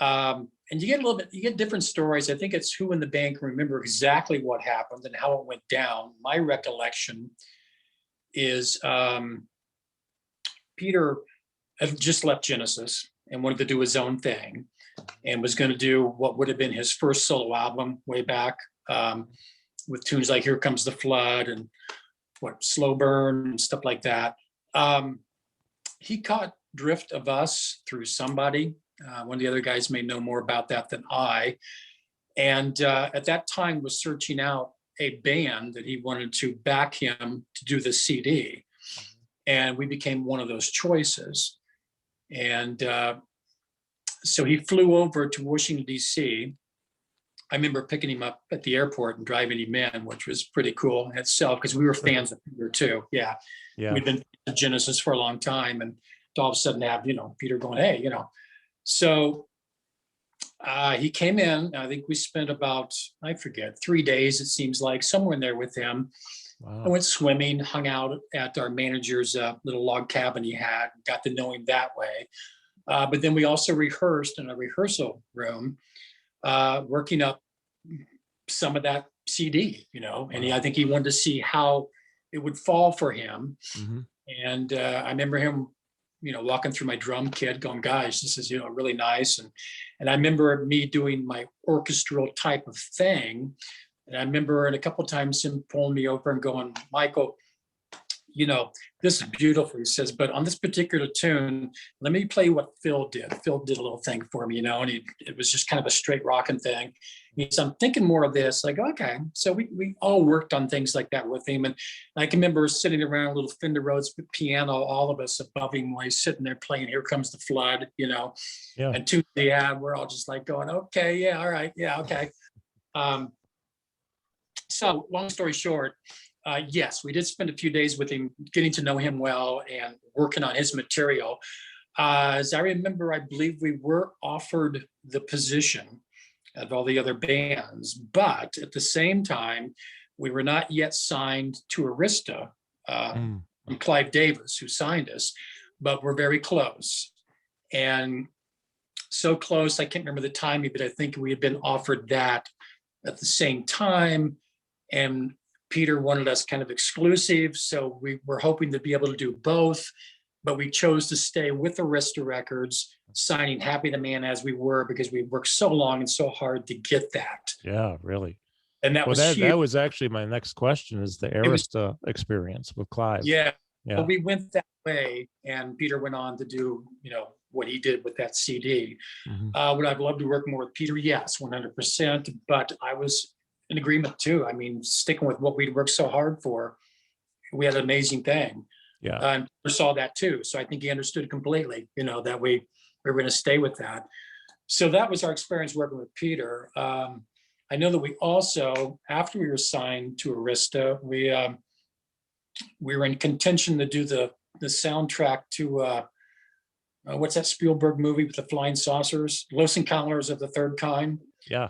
And you get different stories. I think it's who in the band can remember exactly what happened and how it went down. My recollection is Peter had just left Genesis and wanted to do his own thing and was going to do what would have been his first solo album way back, with tunes like Here Comes the Flood and Slow Burn and stuff like that. He caught drift of us through somebody. One of the other guys may know more about that than I. And at that time was searching out a band that he wanted to back him to do the CD. And we became one of those choices. And so he flew over to Washington, D.C. I remember picking him up at the airport and driving him in, which was pretty cool in itself because we were fans of Peter too. Yeah. We'd been at Genesis for a long time, and to all of a sudden have, Peter going, hey, So he came in. I think we spent about, I forget, 3 days, it seems like, somewhere in there with him. Wow. I went swimming, hung out at our manager's little log cabin he had, got to know him that way. But then we also rehearsed in a rehearsal room, working up some of that CD, and I think he wanted to see how it would fall for him. Mm-hmm. And I remember him, walking through my drum kit going, guys, this is, really nice. And I remember me doing my orchestral type of thing. And I remember a couple of times him pulling me over and going, Michael, this is beautiful. He says, but on this particular tune, let me play what Phil did. Phil did a little thing for me, and it was just kind of a straight rocking thing. He said, I'm thinking more of this. Like, okay. So we all worked on things like that with him. And I can remember sitting around a little Fender Rhodes piano, all of us above him while he's sitting there playing Here Comes the Flood, and tunes he had, we're all just like going, okay, yeah, all right, yeah, okay. So long story short, yes, we did spend a few days with him, getting to know him well and working on his material. As I remember, I believe we were offered the position of all the other bands, but at the same time, We were not yet signed to Arista Mm. from Clive Davis, who signed us, but we're very close. And so close, I can't remember the timing, but I think we had been offered that at the same time. And Peter wanted us kind of exclusive. So we were hoping to be able to do both, but we chose to stay with Arista Records, signing Happy the Man as we were, because we worked so long and so hard to get that. Yeah, really. And that Well, was huge. that was actually my next question, is the Arista experience with Clive. Yeah. Yeah. Well, we went that way, and Peter went on to do, what he did with that CD. Would I've loved to work more with Peter? Yes, 100%. But I was in agreement too. I mean, sticking with what we'd worked so hard for, we had an amazing thing. Yeah. And Peter saw that too. So I think he understood completely, that we were going to stay with that. So that was our experience working with Peter. I know that we also, after we were signed to Arista, we were in contention to do the soundtrack to what's that Spielberg movie with the flying saucers? Los Encounters of the Third Kind. Yeah.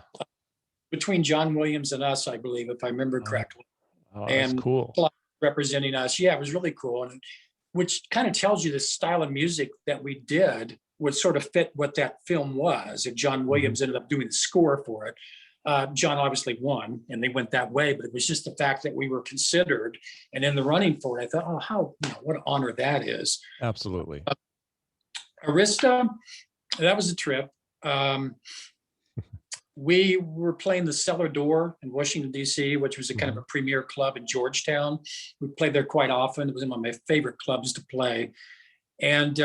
Between John Williams and us, I believe, if I remember correctly. Oh, that's and cool. Representing us. Yeah, it was really cool. And which kind of tells you the style of music that we did would sort of fit what that film was. If John Williams ended up doing the score for it. John obviously won, and they went that way, but it was just the fact that we were considered and in the running for it. I thought, oh, what an honor that is. Absolutely. Arista, that was a trip. We were playing the Cellar Door in Washington, D.C., which was a kind of a premier club in Georgetown. We played there quite often. It was one of my favorite clubs to play. And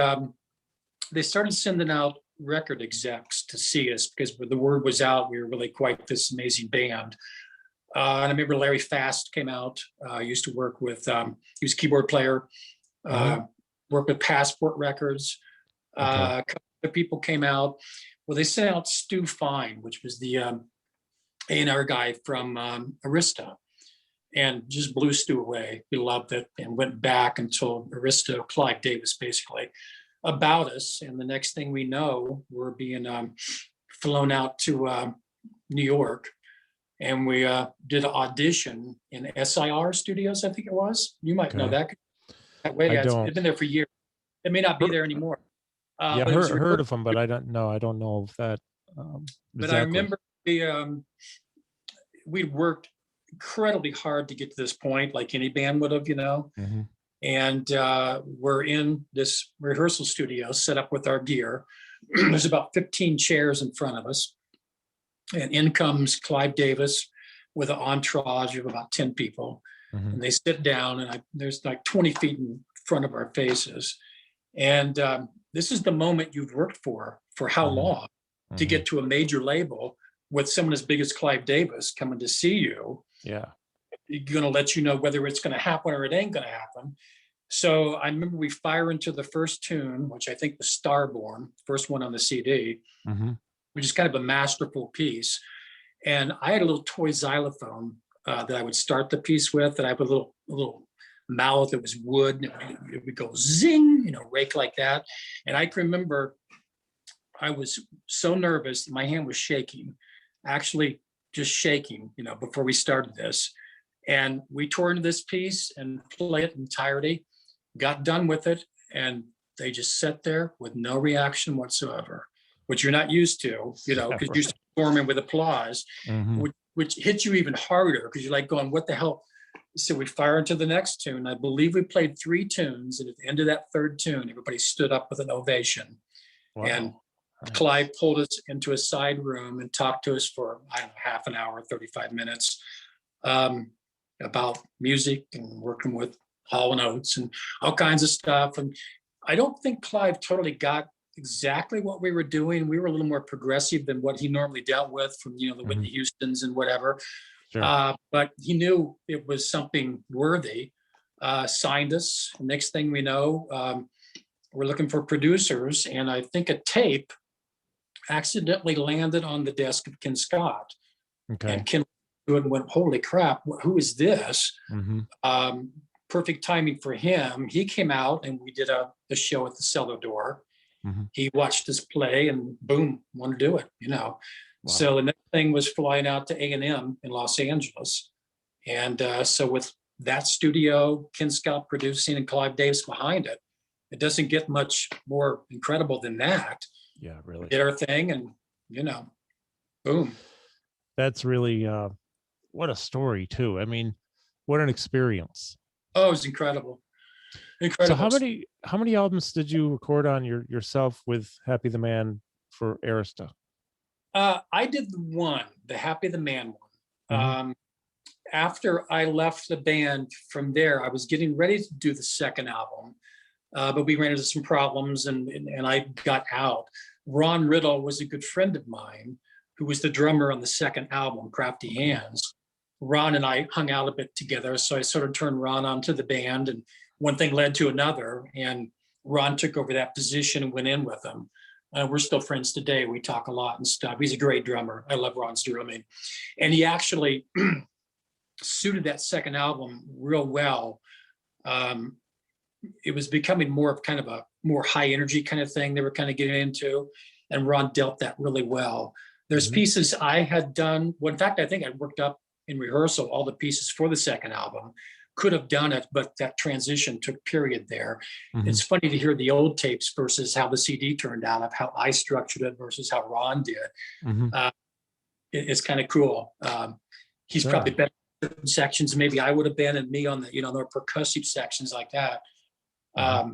they started sending out record execs to see us because the word was out. We were really quite this amazing band. And I remember Larry Fast came out. I used to work with, he was a keyboard player, worked with Passport Records. A couple of people came out. Well, they sent out Stu Fine, which was the A&R guy from Arista, and just blew Stu away. We loved it and went back and told Arista, Clive Davis, basically, about us. And the next thing we know, we're being flown out to New York, and we did an audition in SIR Studios, I think it was. You might know that way. I don't. It's been there for years. It may not be there anymore. Yeah, heard of them, but I don't know. I don't know if that. But I remember we'd worked incredibly hard to get to this point, like any band would have, And we're in this rehearsal studio set up with our gear. There's about 15 chairs in front of us. And in comes Clive Davis with an entourage of about 10 people. And they sit down, and there's like 20 feet in front of our faces. And this is the moment you've worked for how long to get to a major label with someone as big as Clive Davis coming to see you. Yeah. You're going to let you know whether it's going to happen or it ain't going to happen. So I remember we fire into the first tune, which I think was Starborn, first one on the CD, which is kind of a masterful piece. And I had a little toy xylophone that I would start the piece with, that I put a little mouth. It was wood. It would go zing, rake like that. And I can remember I was so nervous that my hand was shaking, actually just shaking, before we started this. And we tore into this piece and played it in entirety, got done with it, and they just sat there with no reaction whatsoever, which you're not used to, because you're performing with applause, which hits you even harder because you're like going, what the hell? So we fire into the next tune. I believe we played 3 tunes, and at the end of that third tune, everybody stood up with an ovation. Wow. And Clive pulled us into a side room and talked to us for, I don't know, half an hour, 35 minutes about music and working with Hall & Oates and all kinds of stuff. And I don't think Clive totally got exactly what we were doing. We were a little more progressive than what he normally dealt with from, the Whitney Houstons and whatever. Sure. But he knew it was something worthy, signed us. Next thing we know, we're looking for producers. And I think a tape accidentally landed on the desk of Ken Scott. And Ken went, holy crap, who is this? Perfect timing for him. He came out and we did a show at the Cellar Door. He watched us play and boom, wanted to do it, Wow. So the next thing was flying out to A&M in Los Angeles. And so with that studio, Ken Scott producing and Clive Davis behind it, it doesn't get much more incredible than that. Yeah, really. We did our thing and, boom. That's really, what a story too. I mean, what an experience. Oh, it was incredible. Incredible. So how many albums did you record on yourself with Happy the Man for Arista? I did the Happy the Man one. After I left the band from there, I was getting ready to do the second album, but we ran into some problems and I got out. Ron Riddle was a good friend of mine who was the drummer on the second album, Crafty Hands. Ron and I hung out a bit together, so I sort of turned Ron onto the band, and one thing led to another, and Ron took over that position and went in with him. We're still friends today. We talk a lot and stuff. He's a great drummer. I love Ron's drumming. And he actually suited that second album real well. It was becoming more of kind of a more high energy kind of thing they were kind of getting into. And Ron dealt that really well. There's pieces I had done. Well, in fact, I think I worked up in rehearsal all the pieces for the second album. Could have done it, but that transition took period there. It's funny to hear the old tapes versus how the CD turned out, of how I structured it versus how Ron did. It's kind of cool. He's probably better in certain sections maybe I would have been, and me on the the percussive sections like that. But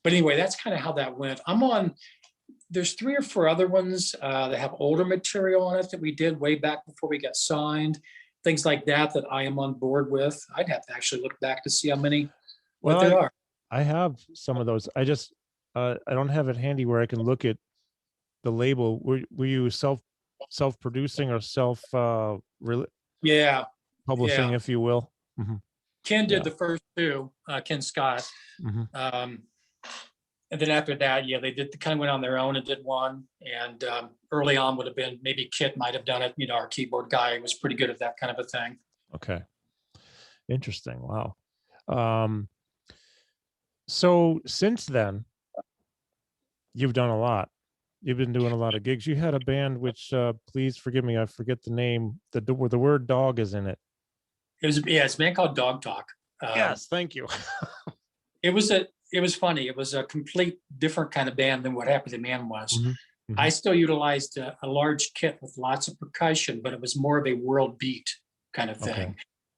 anyway, that's kind of how that went. There's 3 or 4 other ones that have older material on it that we did way back before we got signed. Things like that I am on board with. I'd have to actually look back to see how many there are. I have some of those. I just I don't have it handy where I can look at the label. Were you self-producing or publishing, if you will? Ken did the first 2, Ken Scott. And then after that, they kind of went on their own and did one. And early on would have been maybe Kit might have done it. Our keyboard guy was pretty good at that kind of a thing. Okay. Interesting. Wow. So since then, you've done a lot. You've been doing a lot of gigs. You had a band, which please forgive me, I forget the name. The word dog is in it. It's a band called Dog Talk. Yes, thank you. It was funny. It was a complete different kind of band than what Happy the Man was. I still utilized a large kit with lots of percussion, but it was more of a world beat kind of thing. Okay.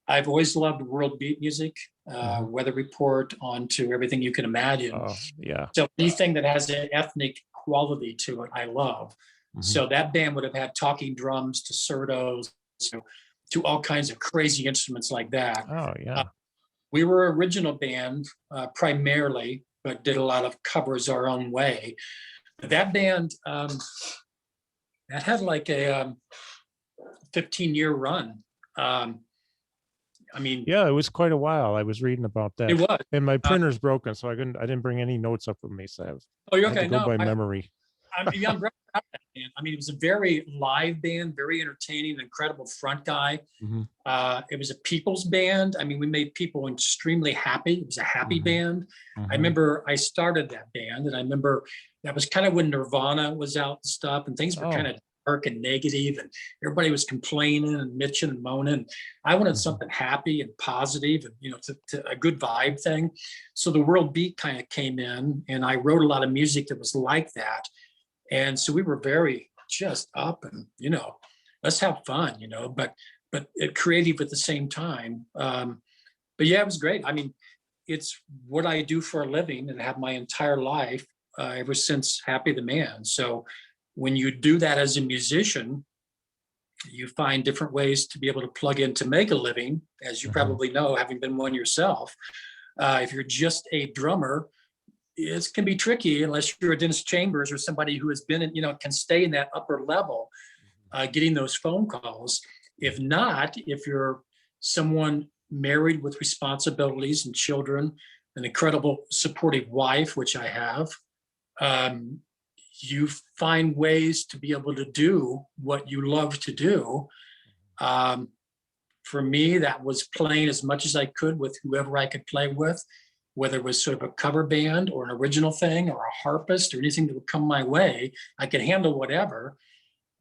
I've always loved world beat music, Weather Report, on to everything you can imagine. Oh, yeah. So anything that has an ethnic quality to it, I love. So that band would have had talking drums to surdos, to all kinds of crazy instruments like that. Oh, yeah. We were an original band primarily, but did a lot of covers our own way. That band, that had like a 15-year run. Yeah, it was quite a while. I was reading about that. It was. And my printer's broken, so I didn't bring any notes up with me. So you're okay. I had to go by memory. I'm very proud of that band. It was a very live band, very entertaining, incredible front guy. It was a people's band. We made people extremely happy. It was a happy band. I remember I started that band, and I remember that was kind of when Nirvana was out and stuff, and things were kind of dark and negative, and everybody was complaining and bitching and moaning. I wanted something happy and positive, and to a good vibe thing. So the world beat kind of came in, and I wrote a lot of music that was like that. And so we were very just up and, let's have fun, but creative at the same time. But yeah, it was great. It's what I do for a living and have my entire life ever since Happy the Man. So when you do that as a musician, you find different ways to be able to plug in to make a living, as you probably know, having been one yourself. If you're just a drummer, it can be tricky unless you're a Dennis Chambers or somebody who has been in, can stay in that upper level, getting those phone calls. If not, if you're someone married with responsibilities and children, an incredible supportive wife, which I have, you find ways to be able to do what you love to do. For me, that was playing as much as I could with whoever I could play with, whether it was sort of a cover band or an original thing or a harpist or anything that would come my way. I could handle whatever.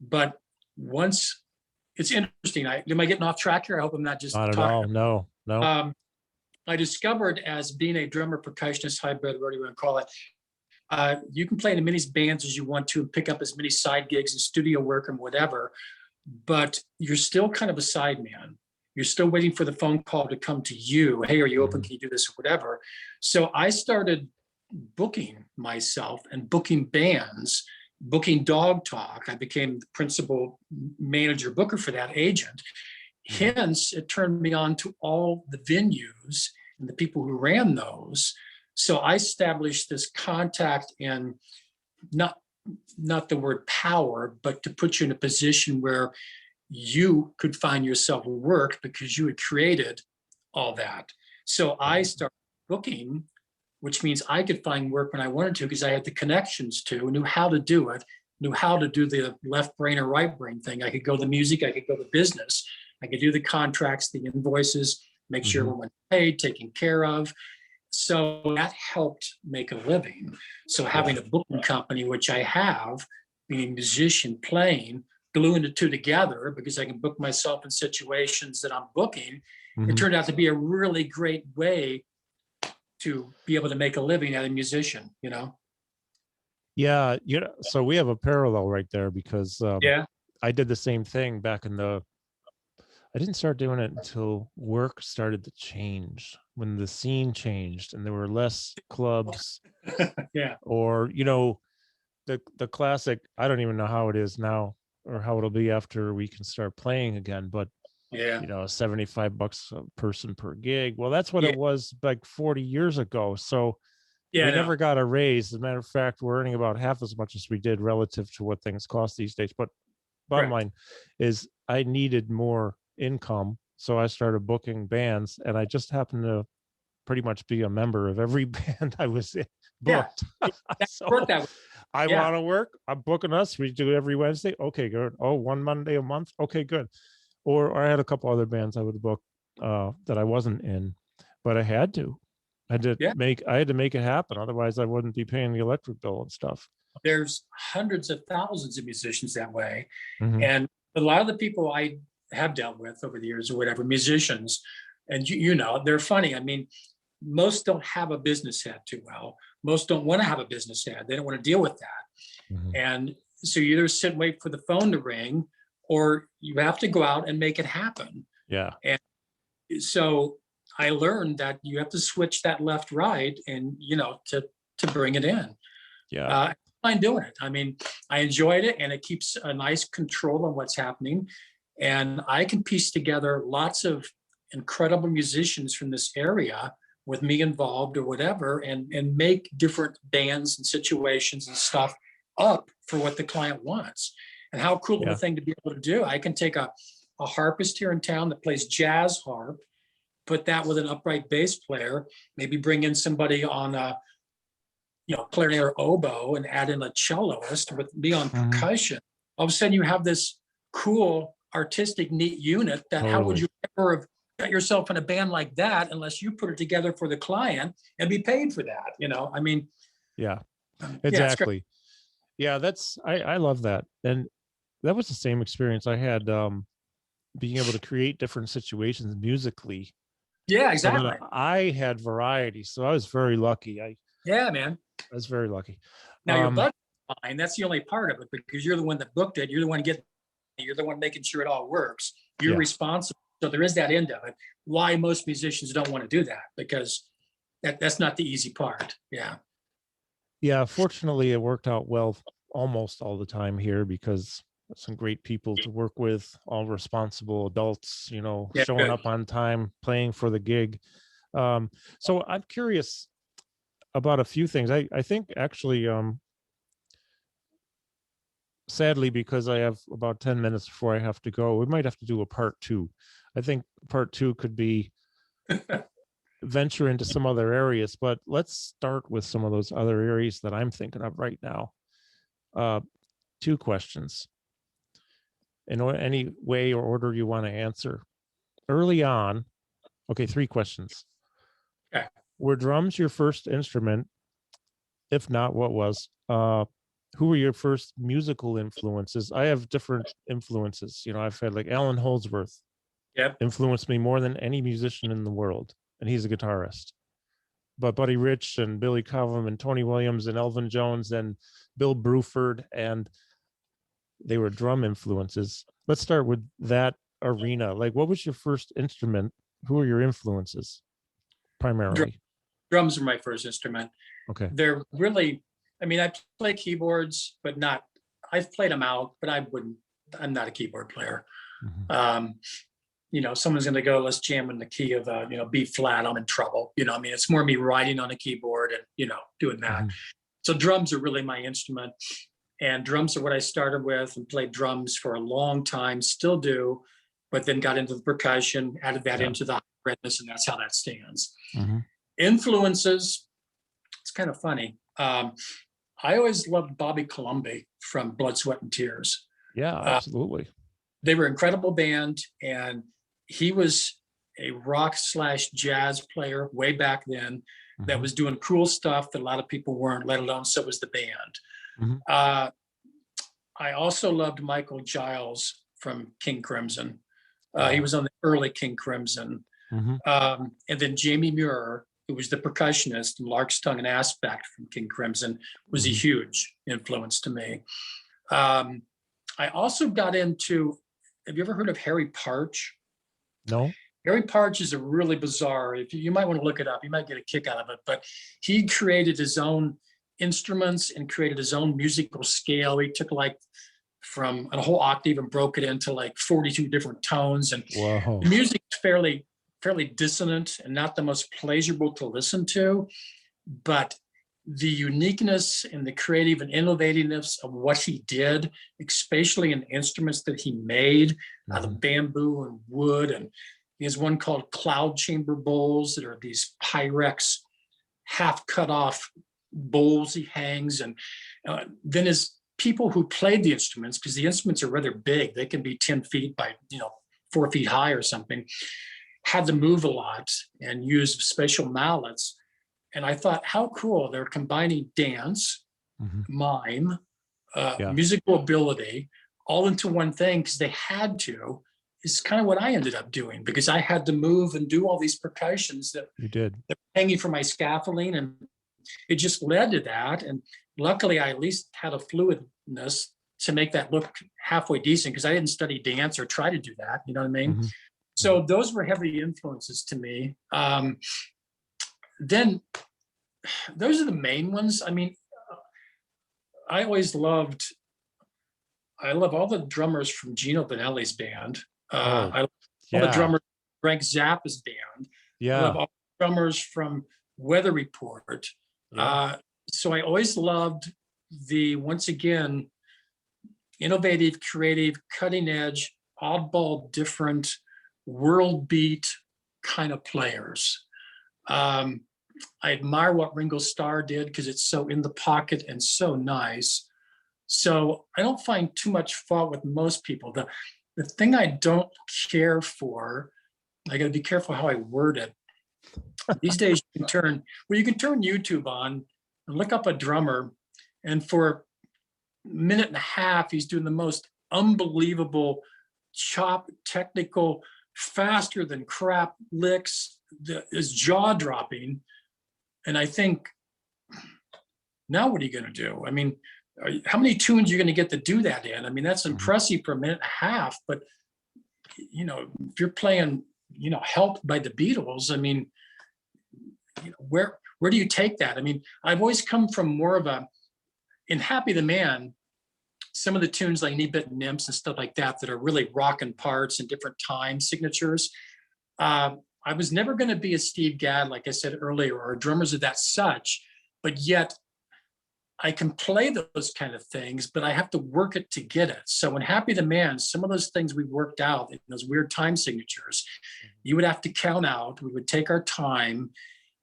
But once it's interesting. Am I getting off track here? I hope I'm not just Not at talking. all. No. I discovered, as being a drummer, percussionist, hybrid, whatever you want to call it, you can play in as many bands as you want to and pick up as many side gigs and studio work and whatever, but you're still kind of a side man. You're still waiting for the phone call to come to you. Hey, are you open? Can you do this or whatever? So I started booking myself and booking bands, booking Dog Talk. I became the principal manager booker for that agent. Hence, it turned me on to all the venues and the people who ran those. So I established this contact and not the word power, but to put you in a position where you could find yourself work because you had created all that. So I started booking, which means I could find work when I wanted to because I had the connections to, knew how to do it, knew how to do the left brain or right brain thing. I could go the music, I could go the business, I could do the contracts, the invoices, make sure everyone paid, taken care of. So that helped make a living. So having a booking company, which I have, being a musician playing, gluing the two together because I can book myself in situations that I'm booking, it turned out to be a really great way to be able to make a living as a musician, you know? Yeah, so we have a parallel right there because I did the same thing back in I didn't start doing it until work started to change, when the scene changed and there were less clubs. Or, the classic, I don't even know how it is now or how it'll be after we can start playing again, but $75 a person per gig. Well, that's what it was like 40 years ago. So we never got a raise. As a matter of fact, we're earning about half as much as we did relative to what things cost these days. But bottom line is I needed more income. So I started booking bands, and I just happened to pretty much be a member of every band I was in, booked. So I want to work. I'm booking us. We do it every Wednesday. Okay, good. Oh, one Monday a month. Okay, good. Or I had a couple other bands I would book that I wasn't in, but I had to. I had to make it happen. Otherwise, I wouldn't be paying the electric bill and stuff. There's hundreds of thousands of musicians that way. And a lot of the people I have dealt with over the years or whatever, musicians, and they're funny. I mean, most don't have a business head too well. Most don't want to have a business head. They don't want to deal with that. And so you either sit and wait for the phone to ring, or you have to go out and make it happen. And so I learned that you have to switch that left, right, and, to bring it in. I find doing it. I mean, I enjoyed it, and it keeps a nice control on what's happening. And I can piece together lots of incredible musicians from this area with me involved or whatever, and make different bands and situations and stuff up for what the client wants. And how cool of a thing to be able to do. I can take a harpist here in town that plays jazz harp, put that with an upright bass player, maybe bring in somebody on a clarinet or oboe, and add in a celloist with me on percussion. All of a sudden you have this cool, artistic, neat unit that how would you ever have got yourself in a band like that unless you put it together for the client and be paid for that, I mean. Exactly. I love that. And that was the same experience I had, being able to create different situations musically. Exactly. So I had variety, so I was very lucky. Man. I was very lucky. Now your budget's fine. That's the only part of it, because you're the one that booked it. You're the one you're the one making sure it all works. You're responsible. So there is that end of it. Why most musicians don't want to do that, because that's not the easy part. Fortunately, it worked out well almost all the time here, because some great people to work with, all responsible adults, showing up on time, playing for the gig. So I'm curious about a few things. I think actually, sadly, because I have about 10 minutes before I have to go, we might have to do a part 2. I think part 2 could be venture into some other areas, but let's start with some of those other areas that I'm thinking of right now. 2 questions in any way or order you want to answer. Early on, 3 questions. Were drums your first instrument? If not, what was? who were your first musical influences? I have different influences. You know, I've had like Alan Holdsworth Yep. influenced me more than any musician in the world, and he's a guitarist. But Buddy Rich and Billy Cobham and Tony Williams and Elvin Jones and Bill Bruford, and they were drum influences. Let's start with that arena. Like, what was your first instrument? Who are your influences primarily? Drums are my first instrument. Okay. They're really, I mean, I play keyboards, but not, I've played them out, but I'm not a keyboard player. Mm-hmm. You know, someone's going to go, let's jam in the key of, B flat, I'm in trouble. You know, I mean, it's more me writing on a keyboard and, doing that. Mm-hmm. So drums are really my instrument. And drums are what I started with and played drums for a long time, still do, but then got into the percussion, added that into the redness, and that's how that stands. Mm-hmm. Influences, it's kind of funny. I always loved Bobby Colomby from Blood, Sweat, and Tears. Yeah, absolutely. They were an incredible band, and he was a rock/jazz player way back then that was doing cool stuff that a lot of people weren't, let alone so was the band. Mm-hmm. I also loved Michael Giles from King Crimson. He was on the early King Crimson. Mm-hmm. And then Jamie Muir, who was the percussionist in Lark's Tongue and Aspect from King Crimson, was a huge influence to me. I also got into, have you ever heard of Harry Parch? No. Harry Parch is a really bizarre, you might want to look it up, you might get a kick out of it, but he created his own instruments and created his own musical scale. He took like from a whole octave and broke it into like 42 different tones. And Whoa. The music is fairly dissonant and not the most pleasurable to listen to, but the uniqueness and the creative and innovativeness of what he did, especially in the instruments that he made out of bamboo and wood. And he has one called Cloud Chamber Bowls that are these Pyrex half cut off bowls he hangs. And then his people who played the instruments, because the instruments are rather big, they can be 10 feet by 4 feet high or something, had to move a lot and use special mallets. And I thought, how cool, they're combining dance, mime, musical ability, all into one thing, because they had to. Is kind of what I ended up doing, because I had to move and do all these percussions that you did, that were hanging from my scaffolding, and it just led to that. And luckily, I at least had a fluidness to make that look halfway decent, because I didn't study dance or try to do that. You know what I mean? Mm-hmm. So those were heavy influences to me. Then those are the main ones. I mean, I love all the drummers from Gino Vanelli's band. I love all the drummers from Frank Zappa's band. I love all the drummers from Weather Report. So I always loved the, once again, innovative, creative, cutting edge, oddball, different, world beat kind of players. I admire what Ringo Starr did, because it's so in the pocket and so nice. So I don't find too much fault with most people. The thing I don't care for, I got to be careful how I word it. These days you can turn YouTube on and look up a drummer, and for a minute and a half, he's doing the most unbelievable chop, technical, faster than crap licks that is jaw-dropping. And I think, now what are you going to do? I mean, how many tunes are you going to get to do that in? I mean, that's impressive for a minute and a half, but if you're playing, Help by the Beatles, I mean, where do you take that? I mean, I've always come from more of in Happy the Man, some of the tunes like Knee Bit Nymphs and stuff like that are really rockin' parts and different time signatures. I was never going to be a Steve Gadd, like I said earlier, or drummers of that such, but yet I can play those kind of things, but I have to work it to get it. So in Happy the Man, some of those things we worked out in those weird time signatures, you would have to count out. We would take our time.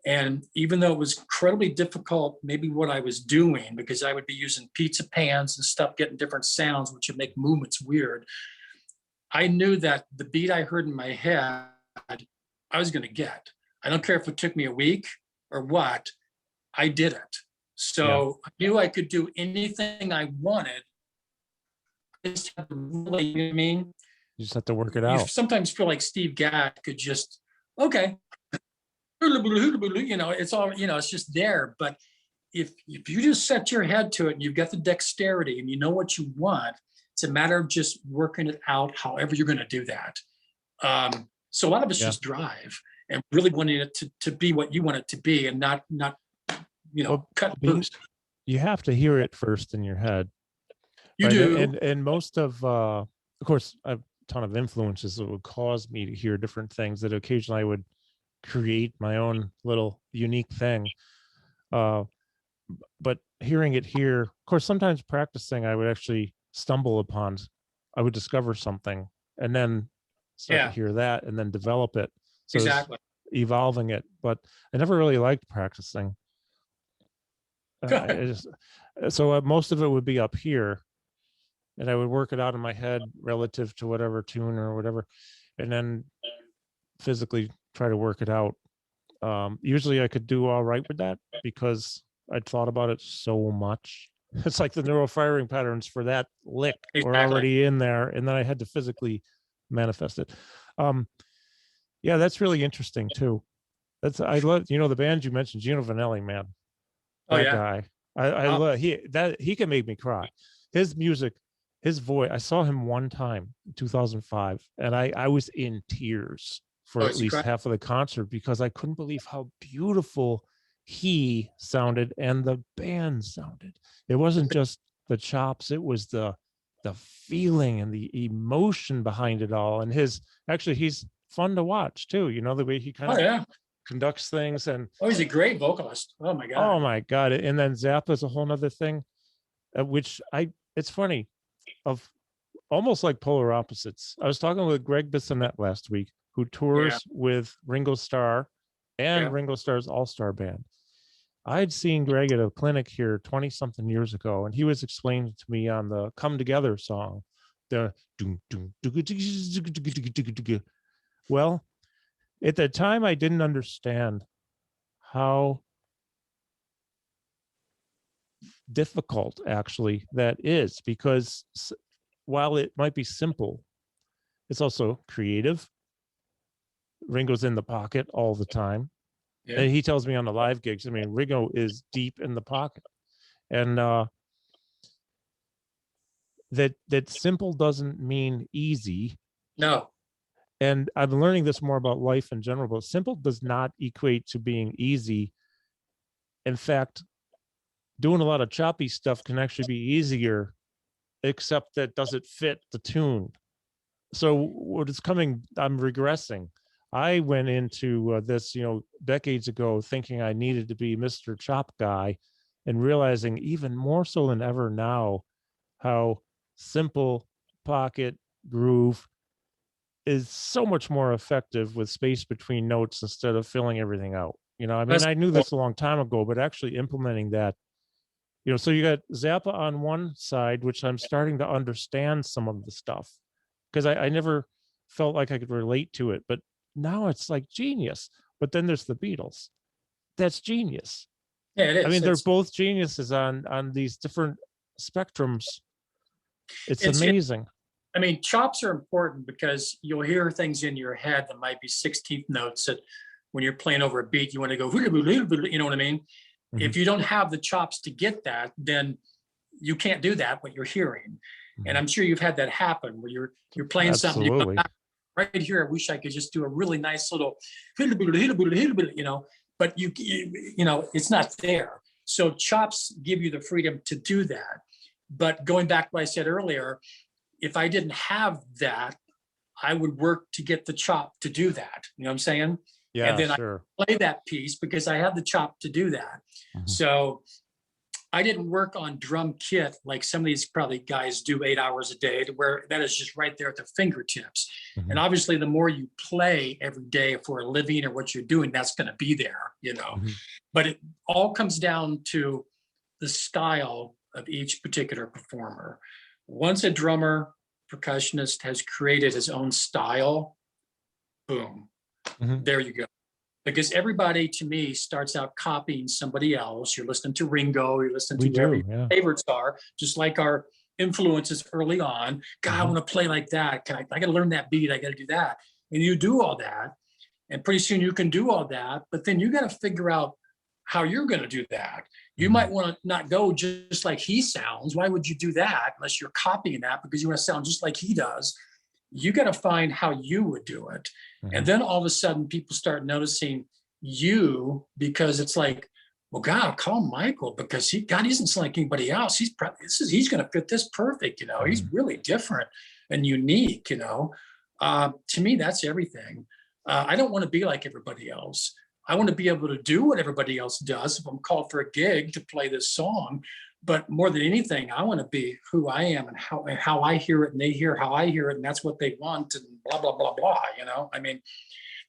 And even though it was incredibly difficult, maybe what I was doing, because I would be using pizza pans and stuff, getting different sounds, which would make movements weird, I knew that the beat I heard in my head, I was going to get. I don't care if it took me a week or what, I did it. So I knew I could do anything I wanted. Just have to really, you know what I mean? You just have to work it You out. sometimes feel like Steve Gadd could just, okay, you know, it's all, you know, it's just there. But if you just set your head to it and you've got the dexterity and you know what you want, it's a matter of just working it out however you're going to do that. So a lot of it's just drive and really wanting it to be what you want it to be, and not you know, cut loose. You have to hear it first in your head. You do. And most of course, I have a ton of influences that would cause me to hear different things that occasionally I would create my own little unique thing. But hearing it here, of course, sometimes practicing, I would actually stumble upon, I would discover something and then start to hear that and then develop it. So exactly. Evolving it, but I never really liked practicing. So most of it would be up here, and I would work it out in my head relative to whatever tune or whatever, and then physically try to work it out. Usually I could do all right with that because I'd thought about it so much. It's like the neural firing patterns for that lick were already in there, and then I had to physically manifest it. Yeah, that's really interesting too. I love, you know, the band you mentioned, Gino Vanelli, man. That guy. I love he can make me cry. His music, his voice. I saw him one time in 2005, and I was in tears for at least half of the concert because I couldn't believe how beautiful he sounded and the band sounded. It wasn't just the chops, it was the feeling and the emotion behind it all. And he's fun to watch too, you know, the way he kind of conducts things. And he's a great vocalist. Oh my god. And then Zappa's a whole nother thing, which it's funny, of almost like polar opposites. I was talking with Greg Bissonette last week, who tours with Ringo Starr and Ringo Starr's All-Star Band. I'd seen Greg at a clinic here 20 something years ago, and he was explaining to me on the Come Together song, well, at the time I didn't understand how difficult actually that is, because while it might be simple, it's also creative. Ringo's in the pocket all the time. And he tells me on the live gigs, I mean, Ringo is deep in the pocket. And that simple doesn't mean easy. No. And I'm learning this more about life in general, but simple does not equate to being easy. In fact, doing a lot of choppy stuff can actually be easier, except that does it fit the tune. So what is coming, I'm regressing. I went into this, you know, decades ago, thinking I needed to be Mr. Chop guy, and realizing even more so than ever now, how simple pocket groove is so much more effective with space between notes instead of filling everything out. You know, I mean, I knew this a long time ago, but actually implementing that, you know, so you got Zappa on one side, which I'm starting to understand some of the stuff, because I never felt like I could relate to it, but now it's like genius. But then there's the Beatles. That's genius. Yeah, it is. I mean, they're both geniuses on these different spectrums. It's amazing. I mean, chops are important because you'll hear things in your head that might be 16th notes that when you're playing over a beat, you want to go, you know what I mean? Mm-hmm. If you don't have the chops to get that, then you can't do that, what you're hearing. Mm-hmm. And I'm sure you've had that happen where you're playing something, you go, right here, I wish I could just do a really nice little, you know, but you know, it's not there. So chops give you the freedom to do that. But going back to what I said earlier, if I didn't have that, I would work to get the chop to do that. You know what I'm saying? Yeah, and then sure. I play that piece because I have the chop to do that. Mm-hmm. So I didn't work on drum kit like some of these probably guys do 8 hours a day, to where that is just right there at their fingertips. Mm-hmm. And obviously the more you play every day for a living or what you're doing, that's going to be there, you know. Mm-hmm. But it all comes down to the style of each particular performer. Once a drummer, percussionist has created his own style, boom, mm-hmm. There you go. because everybody to me starts out copying somebody else. You're listening to Ringo, you're listening to whoever your favorites are, just like our influences early on. God, I want to play like that. I got to learn that beat. I got to do that. And you do all that. And pretty soon you can do all that, but then you got to figure out how you're going to do that. You might want to not go just like he sounds. Why would you do that unless you're copying that because you want to sound just like he does? You got to find how you would do it. And then all of a sudden people start noticing you, because it's like, well, God, I'll call Michael because he isn't like anybody else. He's going to fit this perfect. He's really different and unique, to me, that's everything. I don't want to be like everybody else. I want to be able to do what everybody else does if I'm called for a gig to play this song. But more than anything, I want to be who I am and how I hear it, and they hear how I hear it, and that's what they want, and blah, blah, blah, blah. I mean,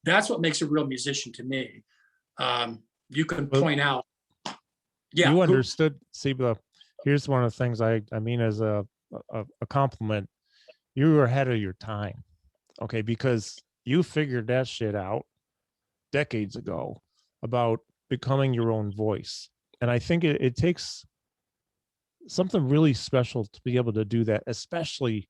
that's what makes a real musician to me. You can point out. Yeah. You understood. See, here's one of the things I mean as a compliment. You were ahead of your time. Okay. Because you figured that shit out decades ago about becoming your own voice. And I think it takes something really special to be able to do that, especially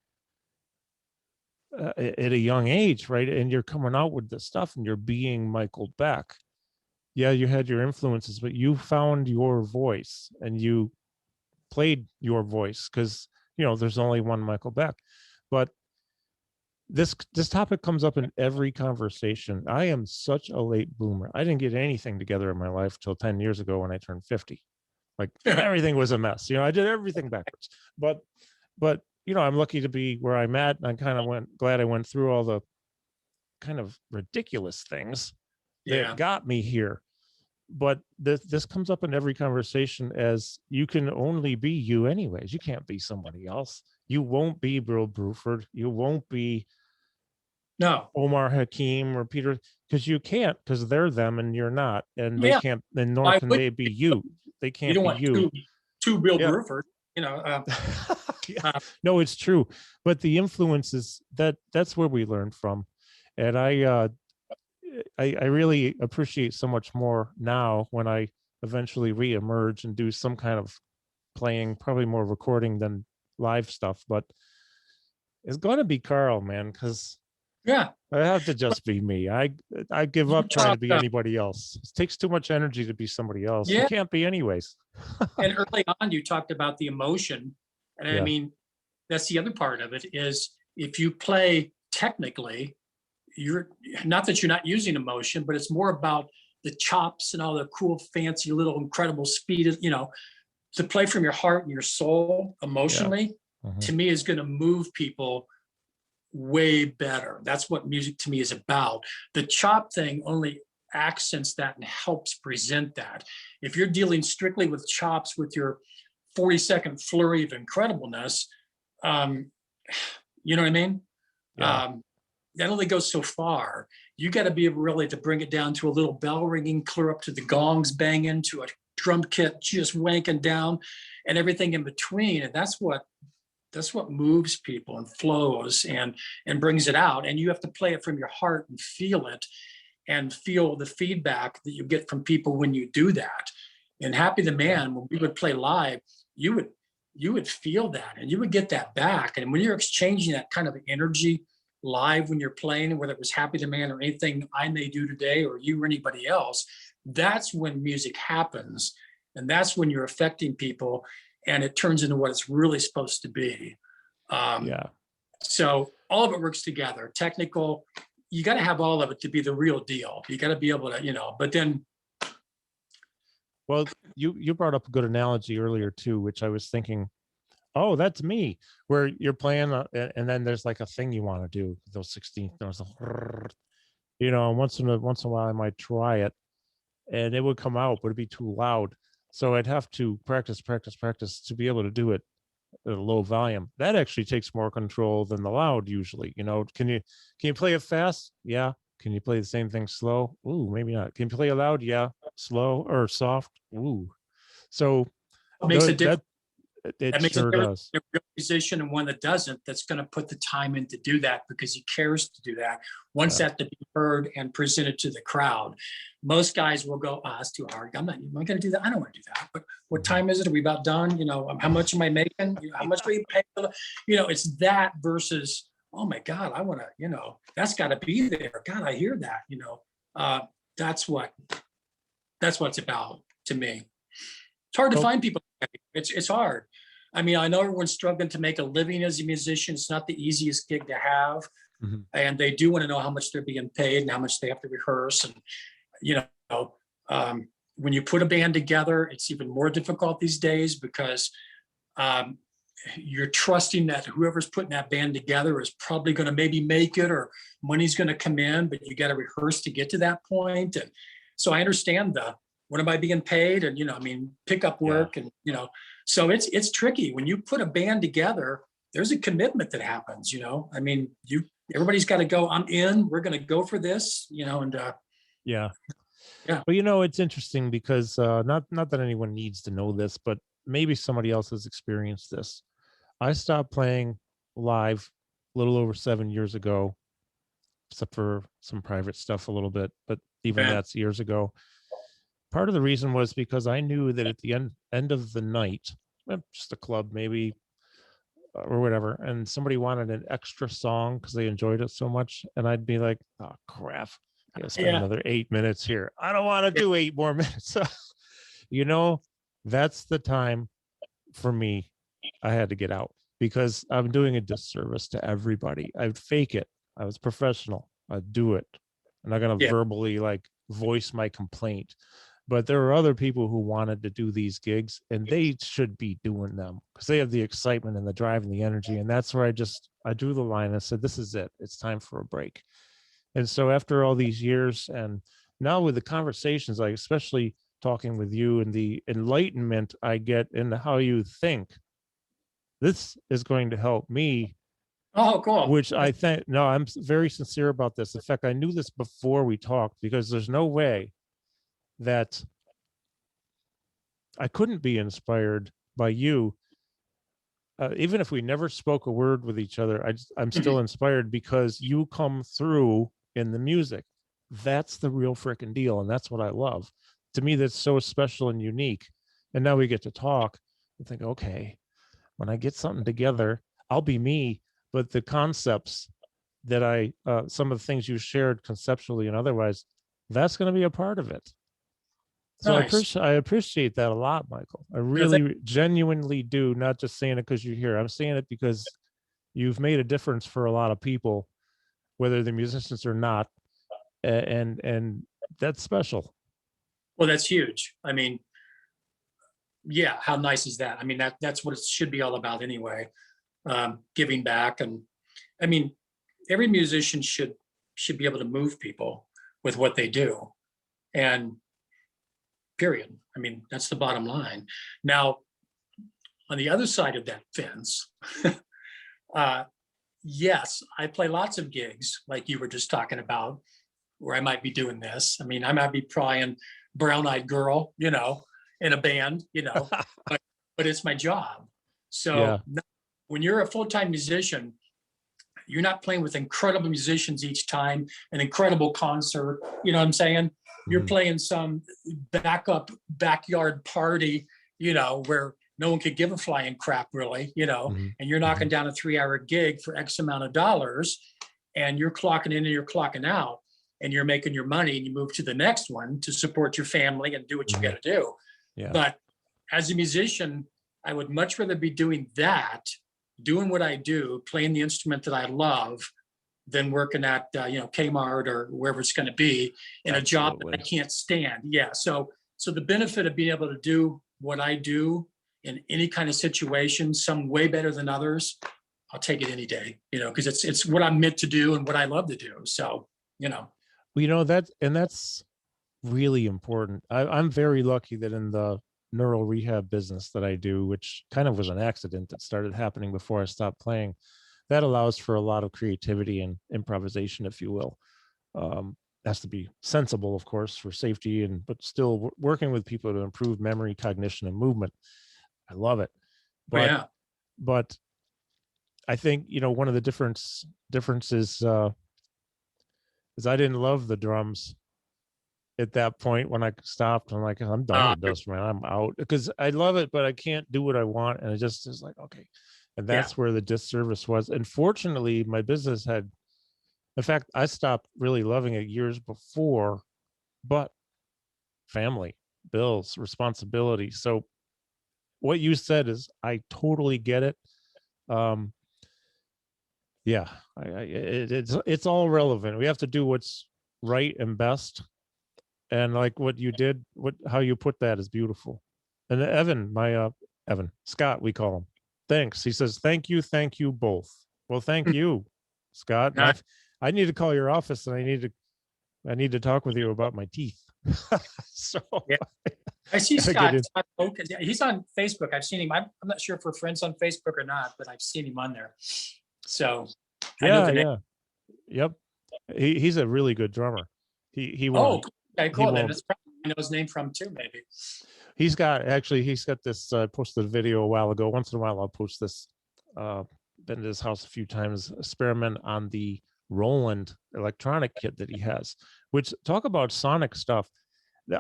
at a young age, right? And you're coming out with this stuff and you're being Michael Beck. Yeah, you had your influences, but you found your voice and you played your voice because, there's only one Michael Beck. But this topic comes up in every conversation. I am such a late bloomer. I didn't get anything together in my life till 10 years ago when I turned 50. Like everything was a mess. I did everything backwards. But I'm lucky to be where I'm at. And I kind of glad I went through all the kind of ridiculous things that got me here. But this comes up in every conversation as you can only be you anyways. You can't be somebody else. You won't be Bill Bruford. You won't be Omar Hakim or Peter, because you can't, because they're them and you're not, and they can't, and nor can they be you. They can't be you. Two Bill Bruford, No, it's true. But the influences that's where we learn from. And I really appreciate so much more now when I eventually reemerge and do some kind of playing, probably more recording than live stuff, but it's going to be Carl, man, because I have to just be me. I give up trying to be anybody else. It takes too much energy to be somebody else. You can't be anyways. And early on you talked about the emotion, and I mean, that's the other part of it, is if you play technically, you're not that you're not using emotion, but it's more about the chops and all the cool, fancy, little incredible speed, to play from your heart and your soul emotionally, to me is going to move people way better. That's what music to me is about. The chop thing only accents that and helps present that. If you're dealing strictly with chops with your 40-second flurry of incredibleness, you know what I mean? That only goes so far. You got to be able really to bring it down to a little bell ringing, clear up to the gongs banging, to a drum kit just wanking down, and everything in between. And that's what moves people and flows and brings it out. And you have to play it from your heart and feel it, and feel the feedback that you get from people when you do that. And Happy the Man, when we would play live, you would feel that and you would get that back. And when you're exchanging that kind of energy live when you're playing, whether it was Happy the Man or anything I may do today or you or anybody else, that's when music happens. And that's when you're affecting people and it turns into what it's really supposed to be. So all of it works together. Technical, you got to have all of it to be the real deal. You got to be able to, but then. Well, you brought up a good analogy earlier too, which I was thinking, oh, that's me, where you're playing and then there's like a thing you want to do, those 16th notes, once in a while I might try it and it would come out, but it'd be too loud. So I'd have to practice to be able to do it at a low volume. That actually takes more control than the loud usually. Can you play it fast? Yeah. Can you play the same thing slow? Ooh, maybe not. Can you play it loud? Yeah. Slow or soft? Ooh. So what makes it different? It That makes a sure difference does. in a real musician and one that doesn't, that's going to put the time in to do that because he cares to do that. Wants Yeah. that to be heard and presented to the crowd. Most guys will go, oh, it's too hard. Am I going to do that? I don't want to do that. But what time is it? Are we about done? You know, how much am I making? You know, how much are you paying? You know, it's that versus, oh my God, I want to, you know, that's got to be there. God, I hear that, you know. That's what it's about to me. It's hard to Well, find people. It's hard. I mean, I know everyone's struggling to make a living as a musician. It's not the easiest gig to have. mhm. And they do want to know how much they're being paid and how much they have to rehearse. And, you know, when you put a band together, it's even more difficult these days because you're trusting that whoever's putting that band together is probably going to maybe make it or money's going to come in, but you got to rehearse to get to that point. And so I understand what am I being paid? And, you know, I mean, pick up work and, you know, so it's tricky. When you put a band together, there's a commitment that happens, you know, I mean, everybody's got to go, I'm in, we're going to go for this, you know, and Yeah. Yeah. But you know, it's interesting because not that anyone needs to know this, but maybe somebody else has experienced this. I stopped playing live a little over 7 years ago, except for some private stuff a little bit, but even yeah, that's years ago. Part of the reason was because I knew that at the end of the night, just a club maybe or whatever, and somebody wanted an extra song because they enjoyed it so much, and I'd be like, "Oh crap, I gotta spend yeah, another 8 minutes here. I don't want to do 8 more minutes." You know, that's the time for me. I had to get out because I'm doing a disservice to everybody. I'd fake it. I was professional. I'd do it. I'm not gonna yeah, verbally like voice my complaint. But there are other people who wanted to do these gigs and they should be doing them because they have the excitement and the drive and the energy. And that's where I drew the line and said, this is it. It's time for a break. And so after all these years and now with the conversations, like especially talking with you and the enlightenment I get into how you think, this is going to help me, oh, cool. which I think, no, I'm very sincere about this. In fact, I knew this before we talked because there's no way that I couldn't be inspired by you. Even if we never spoke a word with each other, I'm Mhm. still inspired because you come through in the music. That's the real freaking deal. And that's what I love. To me, that's so special and unique. And now we get to talk and think, okay, when I get something together, I'll be me. But the concepts that some of the things you shared conceptually and otherwise, that's going to be a part of it. So Nice. I appreciate that a lot, Michael. I You know, really genuinely do, not just saying it because you're here. I'm saying it because you've made a difference for a lot of people, whether they're musicians or not. And that's special. well, that's huge. I mean, yeah, how nice is that? I mean, that's what it should be all about anyway. Giving back. And I mean, every musician should be able to move people with what they do. And period. I mean, that's the bottom line. Now, on the other side of that fence, uh, yes, I play lots of gigs like you were just talking about, where I might be doing this. I mean, I might be playing Brown Eyed Girl, you know, in a band, you know, but it's my job. Yeah. So when you're a full-time musician, you're not playing with incredible musicians each time, an incredible concert. You know what I'm saying? You're Mhm. playing some backup backyard party, you know, where no one could give a flying crap really, you know, Mhm. and you're knocking Mhm. down a 3-hour gig for X amount of dollars and you're clocking in and you're clocking out and you're making your money and you move to the next one to support your family and do what you Mhm. got to do. Yeah. But as a musician, I would much rather be doing that, doing what I do, playing the instrument that I love, than working at Kmart or wherever it's going to be in a job that I Absolutely. can't stand. Yeah. So the benefit of being able to do what I do in any kind of situation, some way better than others, I'll take it any day. You know, because it's what I'm meant to do and what I love to do. So you know. Well, that's really important. I'm very lucky that in the neural rehab business that I do, which kind of was an accident that started happening before I stopped playing, that allows for a lot of creativity and improvisation, if you will. Has to be sensible, of course, for safety, and but still working with people to improve memory, cognition, and movement. I love it. But yeah. but I think, one of the differences is I didn't love the drums at that point. When I stopped, I'm like, I'm done with this, man. I'm out, because I love it, but I can't do what I want. And it just is like, okay. And that's where the disservice was. And fortunately, my business had, in fact, I stopped really loving it years before, but family, bills, responsibility. So what you said is, I totally get it. Um, yeah, it's all relevant. We have to do what's right and best. And like what you did, how you put that is beautiful. And Evan, Scott, we call him. Thanks. He says, thank you both. Well, thank you, Scott. I need to call your office, and I need to talk with you about my teeth. So yeah. I see Scott. He's on Facebook. I've seen him. I'm not sure if we're friends on Facebook or not, but I've seen him on there. So I know the name. Yep. He's a really good drummer. He won't. Oh, okay, cool. Then that's probably I know his name from too, maybe. He's got this. I posted a video a while ago. Once in a while, I'll post this. Been to his house a few times. Experiment on the Roland electronic kit that he has. Which, talk about sonic stuff.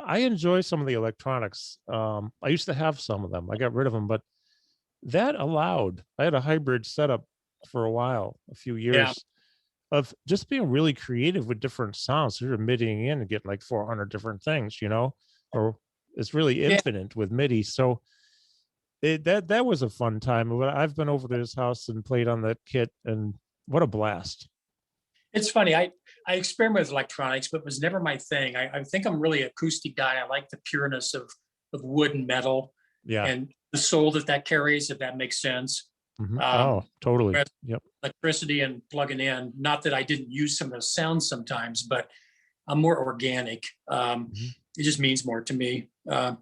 I enjoy some of the electronics. I used to have some of them. I got rid of them, but that allowed. I had a hybrid setup for a while, a few years, of just being really creative with different sounds. So you're emitting in and getting like 400 different things, or it's really infinite with MIDI. So that was a fun time. I've been over to his house and played on that kit, and what a blast. It's funny. I experiment with electronics, but it was never my thing. I think I'm really an acoustic guy. I like the pureness of wood and metal, and the soul that carries, if that makes sense. Oh, totally. Yep. Electricity and plugging in. Not that I didn't use some of those sounds sometimes, but I'm more organic. It just means more to me. I've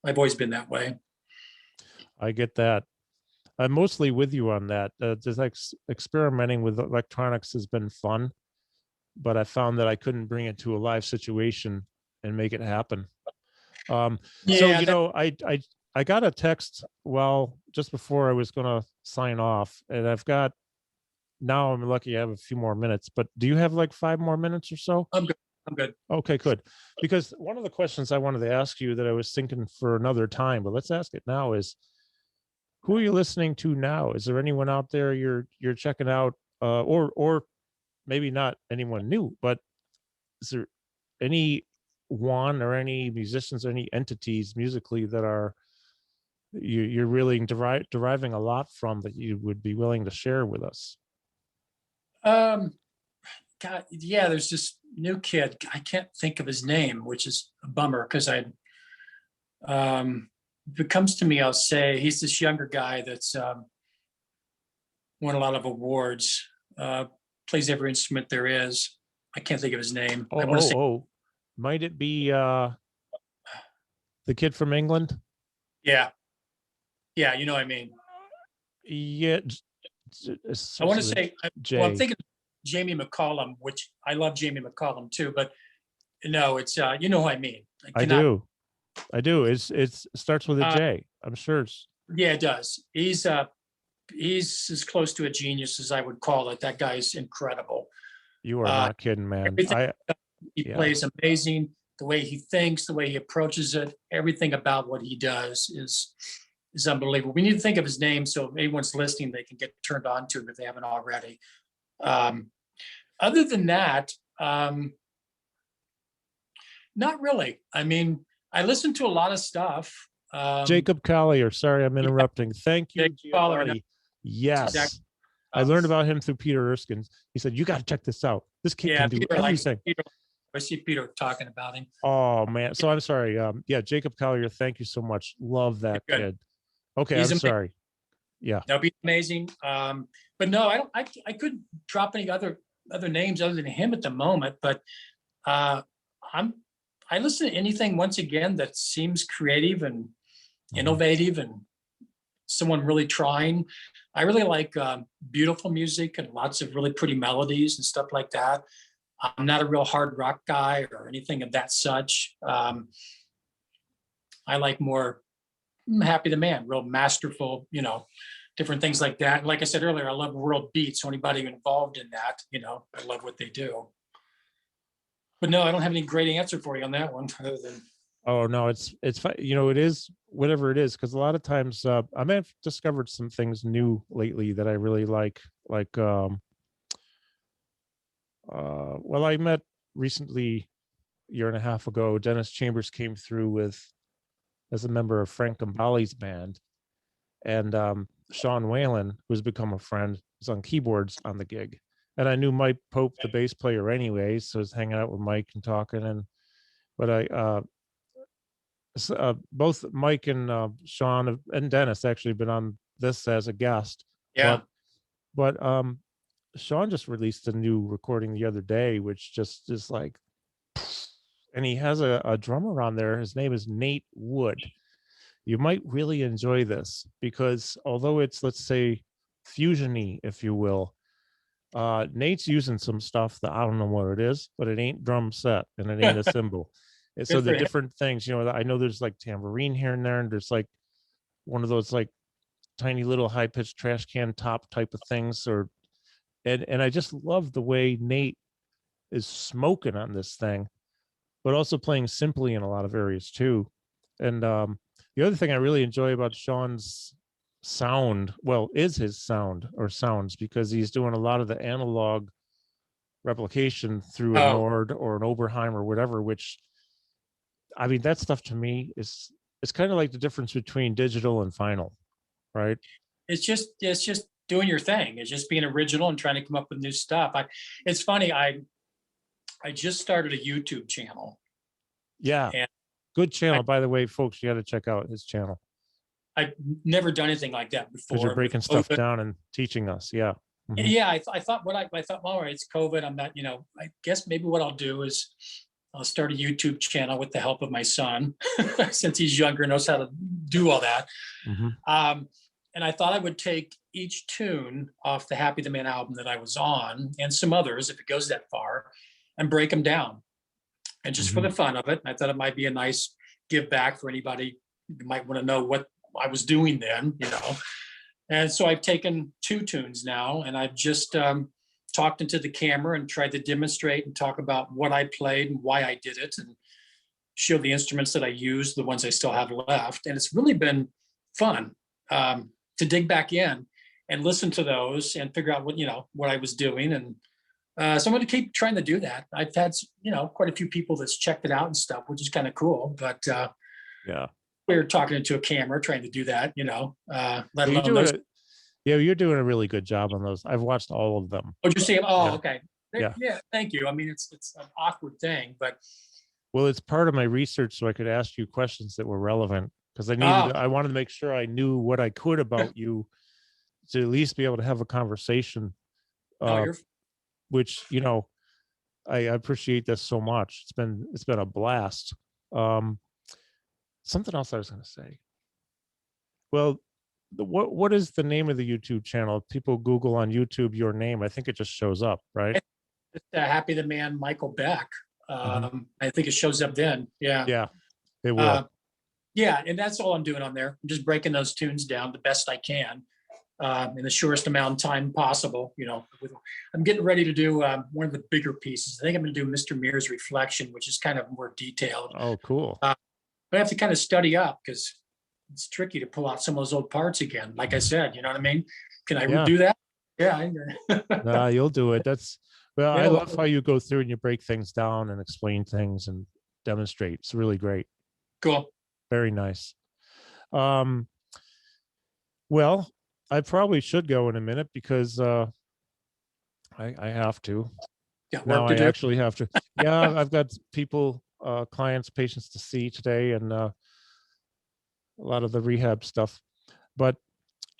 always been that way. I get that. I'm mostly with you on that. Just like experimenting with electronics has been fun, but I found that I couldn't bring it to a live situation and make it happen. So I got a text just before I was going to sign off, and now I'm lucky I have a few more minutes, but do you have like 5 more minutes or so? I'm good. Okay, good. Because one of the questions I wanted to ask you that I was thinking for another time, but let's ask it now, is who are you listening to now? Is there anyone out there you're checking out, or maybe not anyone new, but is there any one or any musicians or any entities musically that are you're really deriving a lot from, that you would be willing to share with us? God, yeah, there's this new kid. I can't think of his name, which is a bummer, because if it comes to me, I'll say he's this younger guy that's won a lot of awards, plays every instrument there is. I can't think of his name. Might it be the kid from England? Yeah, you know what I mean. Yeah, I want to say, I'm thinking Jamie McCollum, which I love Jamie McCollum too, but no, it's you know what I mean. I do. It starts with a J. I'm sure it's. Yeah, it does. He's as close to a genius as I would call it. That guy's incredible. You are not kidding, man. He plays amazing. The way he thinks, the way he approaches it, everything about what he does is unbelievable. We need to think of his name, so if anyone's listening, they can get turned on to him if they haven't already. Other than that, not really. I mean, I listen to a lot of stuff. Jacob Collier. Sorry, I'm interrupting. Thank you, Giovanni. Yes. Exactly. I learned about him through Peter Erskine. He said, you got to check this out. This kid can do everything. I see Peter talking about him. Oh, man. So I'm sorry. Jacob Collier, thank you so much. Love that kid. Okay, I'm sorry. Yeah. That'll be amazing. But no, I couldn't drop any other names other than him at the moment, but I listen to anything, once again, that seems creative and innovative and someone really trying. I really like beautiful music and lots of really pretty melodies and stuff like that. I'm not a real hard rock guy or anything of that such. I like more Happy the Man, real masterful, different things like that. And like I said earlier, I love world beats. So anybody involved in that, I love what they do. But no, I don't have any great answer for you on that one other than. Oh no, it's fine. It is whatever it is, because a lot of times I may have discovered some things new lately that I really like. Like, well, I met recently, a year and a half ago, Dennis Chambers came through as a member of Frank Gambale's band, and Sean Whalen, who's become a friend, was on keyboards on the gig. And I knew Mike Pope, the bass player, anyway, so I was hanging out with Mike and talking. But I both Mike and Sean and Dennis actually been on this as a guest. Yeah. But Sean just released a new recording the other day, which just is like, and he has a drummer on there. His name is Nate Wood. You might really enjoy this because although it's, let's say, fusion-y, if you will, Nate's using some stuff that I don't know what it is, but it ain't drum set and it ain't a cymbal. And so the different things, I know there's like tambourine here and there, and there's like one of those like tiny little high-pitched trash can top type of things, and I just love the way Nate is smoking on this thing, but also playing simply in a lot of areas too. And the other thing I really enjoy about Sean's sound, well, is his sound or sounds, because he's doing a lot of the analog replication through a Nord or an Oberheim or whatever, which, I mean, that stuff to me is kind of like the difference between digital and final, right? It's just doing your thing. It's just being original and trying to come up with new stuff. It's funny. I just started a YouTube channel. Yeah. And good channel, by the way, folks. You got to check out his channel. I've never done anything like that before. Because you're breaking stuff down and teaching us. Yeah. Mm-hmm. Yeah. I thought, well, it's COVID. I'm not, I guess maybe what I'll do is I'll start a YouTube channel with the help of my son, since he's younger, knows how to do all that. Mm-hmm. And I thought I would take each tune off the Happy the Man album that I was on, and some others, if it goes that far, and break them down. And just for the fun of it, I thought it might be a nice give back for anybody who might want to know what I was doing then, And so I've taken 2 tunes now, and I've just talked into the camera and tried to demonstrate and talk about what I played and why I did it, and show the instruments that I used, the ones I still have left. And it's really been fun to dig back in and listen to those and figure out what I was doing. And so I'm going to keep trying to do that. I've had, quite a few people that's checked it out and stuff, which is kind of cool. But yeah, we're talking into a camera, trying to do that, let alone those. Yeah, you're doing a really good job on those. I've watched all of them. Oh, you see them? Oh, yeah. Okay. Yeah, thank you. I mean, it's an awkward thing, but. Well, it's part of my research, so I could ask you questions that were relevant, because I wanted to make sure I knew what I could about you, to at least be able to have a conversation. Which I appreciate this so much. It's been a blast. Something else I was going to say. Well, what is the name of the YouTube channel? If people Google on YouTube your name, I think it just shows up, right? It's Happy the Man, Michael Beck. I think it shows up then. Yeah, it will. Yeah, and that's all I'm doing on there. I'm just breaking those tunes down the best I can, in the shortest amount of time possible. I'm getting ready to do one of the bigger pieces. I think I'm going to do Mr. Mears' Reflection, which is kind of more detailed. Oh, cool. But I have to kind of study up, because it's tricky to pull out some of those old parts again. Like I said, you know what I mean? Can I do that? Yeah. Nah, you'll do it. I love how you go through and you break things down and explain things and demonstrate. It's really great. Cool. Very nice. Well, I probably should go in a minute, because I have to. Now I actually have to. Yeah, I've got people, clients, patients to see today, and a lot of the rehab stuff. But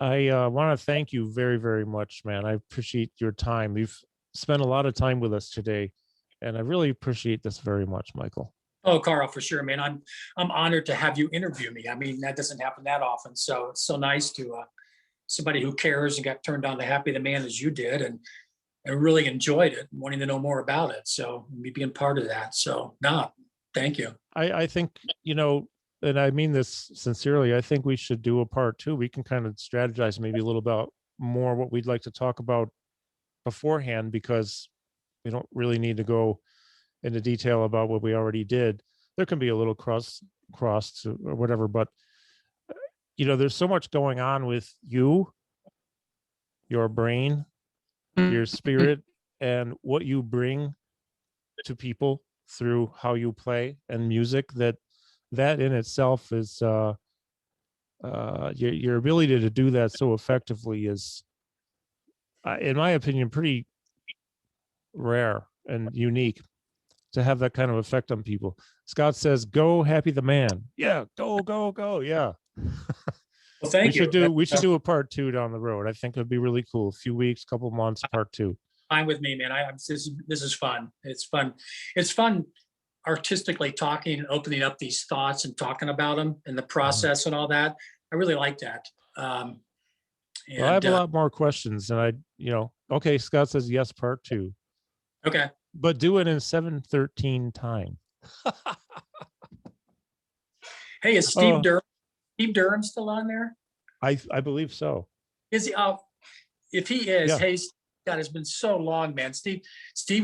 I want to thank you very, very much, man. I appreciate your time. You've spent a lot of time with us today, and I really appreciate this very much, Michael. Oh, Carl, for sure, man. I'm honored to have you interview me. I mean, that doesn't happen that often. So it's so nice to somebody who cares and got turned on to Happy the Man as you did, and I really enjoyed it, wanting to know more about it. So me being part of that. So thank you. I think, and I mean this sincerely, I think we should do a part 2. We can kind of strategize maybe a little about more what we'd like to talk about beforehand, because we don't really need to go into detail about what we already did. There can be a little cross or whatever, but there's so much going on with you, your brain, your spirit, and what you bring to people through how you play and music, that in itself is your ability to do that so effectively is, in my opinion, pretty rare and unique, to have that kind of effect on people. Scott says, "Go, Happy the Man." Yeah, go. Yeah. Well, thank you. We should do a part 2 down the road. I think it'd be really cool. A few weeks, couple months, part 2. Fine with me, man. This is fun. It's fun. It's fun artistically talking and opening up these thoughts and talking about them and the process and all that. I really like that. Well, I have a lot more questions, and okay, Scott says yes, part 2. Okay. But do it in 7/13 time. Hey, is Steve Durham still on there? I believe so. Is he? If he is, Yeah. hey, God, it's been so long, man. Steve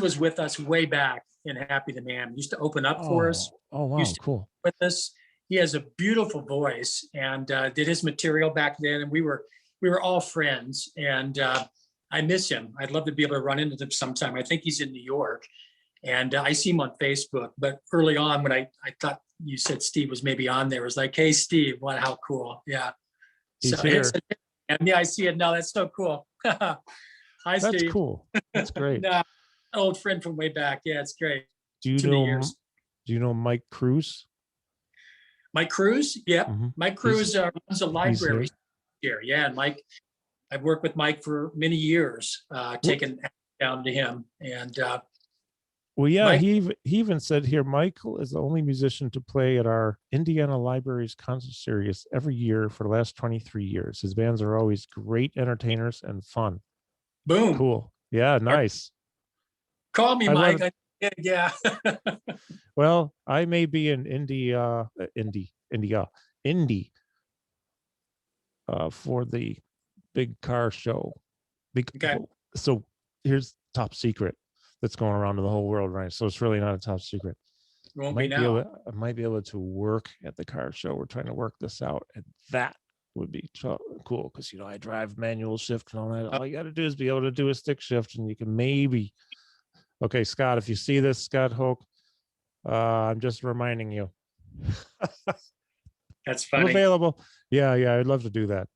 was with us way back in Happy the Man. He used to open up for us. Oh, wow, cool. With us. He has a beautiful voice and did his material back then, and we were all friends. And I miss him. I'd love to be able to run into him sometime. I think he's in New York, and I see him on Facebook. But early on, when I thought you said Steve was maybe on there, it was like, "Hey, Steve, what? How cool!" Yeah. He's here. And yeah, I see it now. That's so cool. Hi, That's Steve. cool. That's great. Nah, old friend from way back. Yeah, it's great. Do you know Mike Cruz? Mike Cruz? Yeah. Mike Cruz runs a library here. Yeah. And Mike, I've worked with Mike for many years, taking down to him. And well, yeah, Mike, he even said here, Michael is the only musician to play at our Indiana Library's concert series every year for the last 23 years. His bands are always great entertainers and fun. Boom. Cool. Yeah, nice. Call me, Mike. Yeah. Well, I may be in Indy for the big car show. Okay. So here's top secret that's going around to the whole world, right? So it's really not a top secret. I might be able to work at the car show. We're trying to work this out, and that would be cool because I drive manual shift and all that. All you got to do is be able to do a stick shift, and you can maybe. Okay, Scott, if you see this, Scott Hoke, I'm just reminding you. That's funny. I'm available. Yeah, I'd love to do that.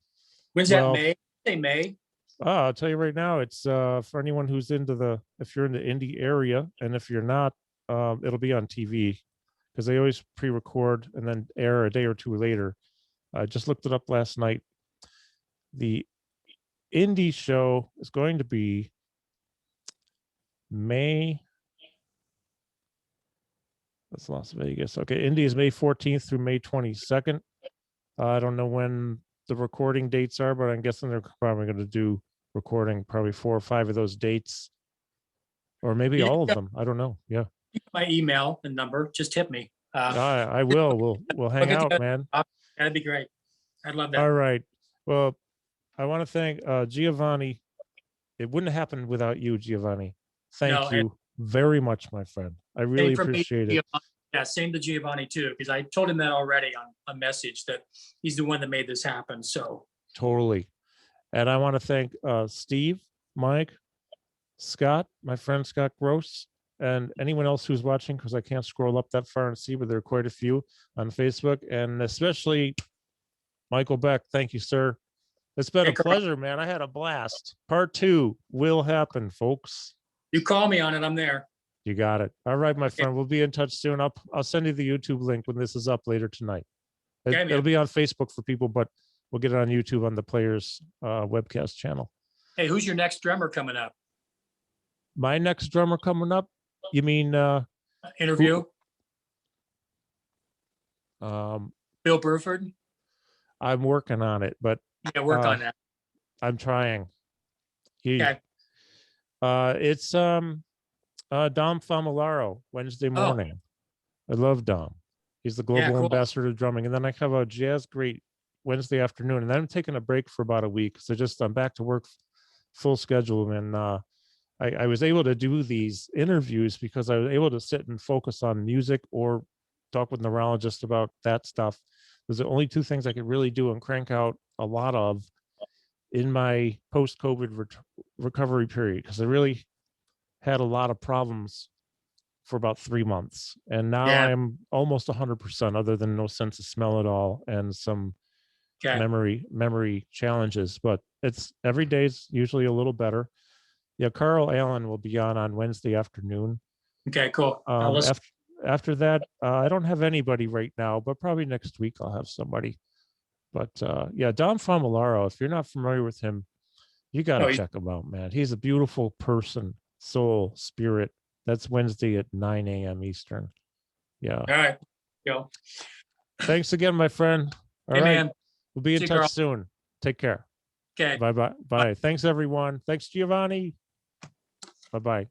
When's that, May? Say May. I'll tell you right now, it's for anyone who's if you're in the Indy area, and if you're not, it'll be on TV because they always pre-record and then air a day or two later. I just looked it up last night. The Indy show is going to be May. That's Las Vegas. Okay, Indy is May 14th through May 22nd. I don't know when the recording dates are, but I'm guessing they're probably going to do recording probably 4 or 5 of those dates, or maybe all of them. I don't know. Yeah. My email and number. Just hit me. I will. We'll hang out, man. That'd be great. I'd love that. All right. Well, I want to thank Giovanni. It wouldn't have happened without you, Giovanni. Thank you very much, my friend. I really appreciate it. Yeah, same to Giovanni too, because I told him that already on a message that he's the one that made this happen. So totally. And I want to thank Steve, Mike, Scott, my friend Scott Gross, and anyone else who's watching, because I can't scroll up that far and see, but there are quite a few on Facebook, and especially Michael Beck. Thank you, sir. It's been a pleasure, man. I had a blast. Part 2 will happen, folks. You call me on it. I'm there. You got it. All right, my friend. We'll be in touch soon. I'll send you the YouTube link when this is up later tonight. It'll be on Facebook for people, but we'll get it on YouTube on the Players webcast channel. Hey, who's your next drummer coming up? My next drummer coming up? You mean interview? Bill Burford? I'm working on it, but work on that. I'm trying. Okay. It's Dom Famularo Wednesday morning. I love Dom. He's the global cool. ambassador to drumming. And then I have a jazz great Wednesday afternoon, and then I'm taking a break for about a week. So I'm back to work full schedule. And I was able to do these interviews because I was able to sit and focus on music or talk with neurologists about that stuff. Those are the only two things I could really do and crank out a lot of in my post-COVID recovery period, because I really had a lot of problems for about 3 months. And now I'm almost 100%, other than no sense of smell at all and some memory challenges. But it's every day's usually a little better. Yeah, Carl Allen will be on Wednesday afternoon. Okay, cool. After that, I don't have anybody right now, but probably next week I'll have somebody. But yeah, Dom Famularo, if you're not familiar with him, you got to check him out, man. He's a beautiful person, soul, spirit. That's Wednesday at 9 a.m. Eastern. Yeah. All right. Go. Thanks again, my friend. All right. Man. We'll be in touch soon. Take care. Okay. Bye-bye. Bye. Thanks, everyone. Thanks, Giovanni. Bye-bye.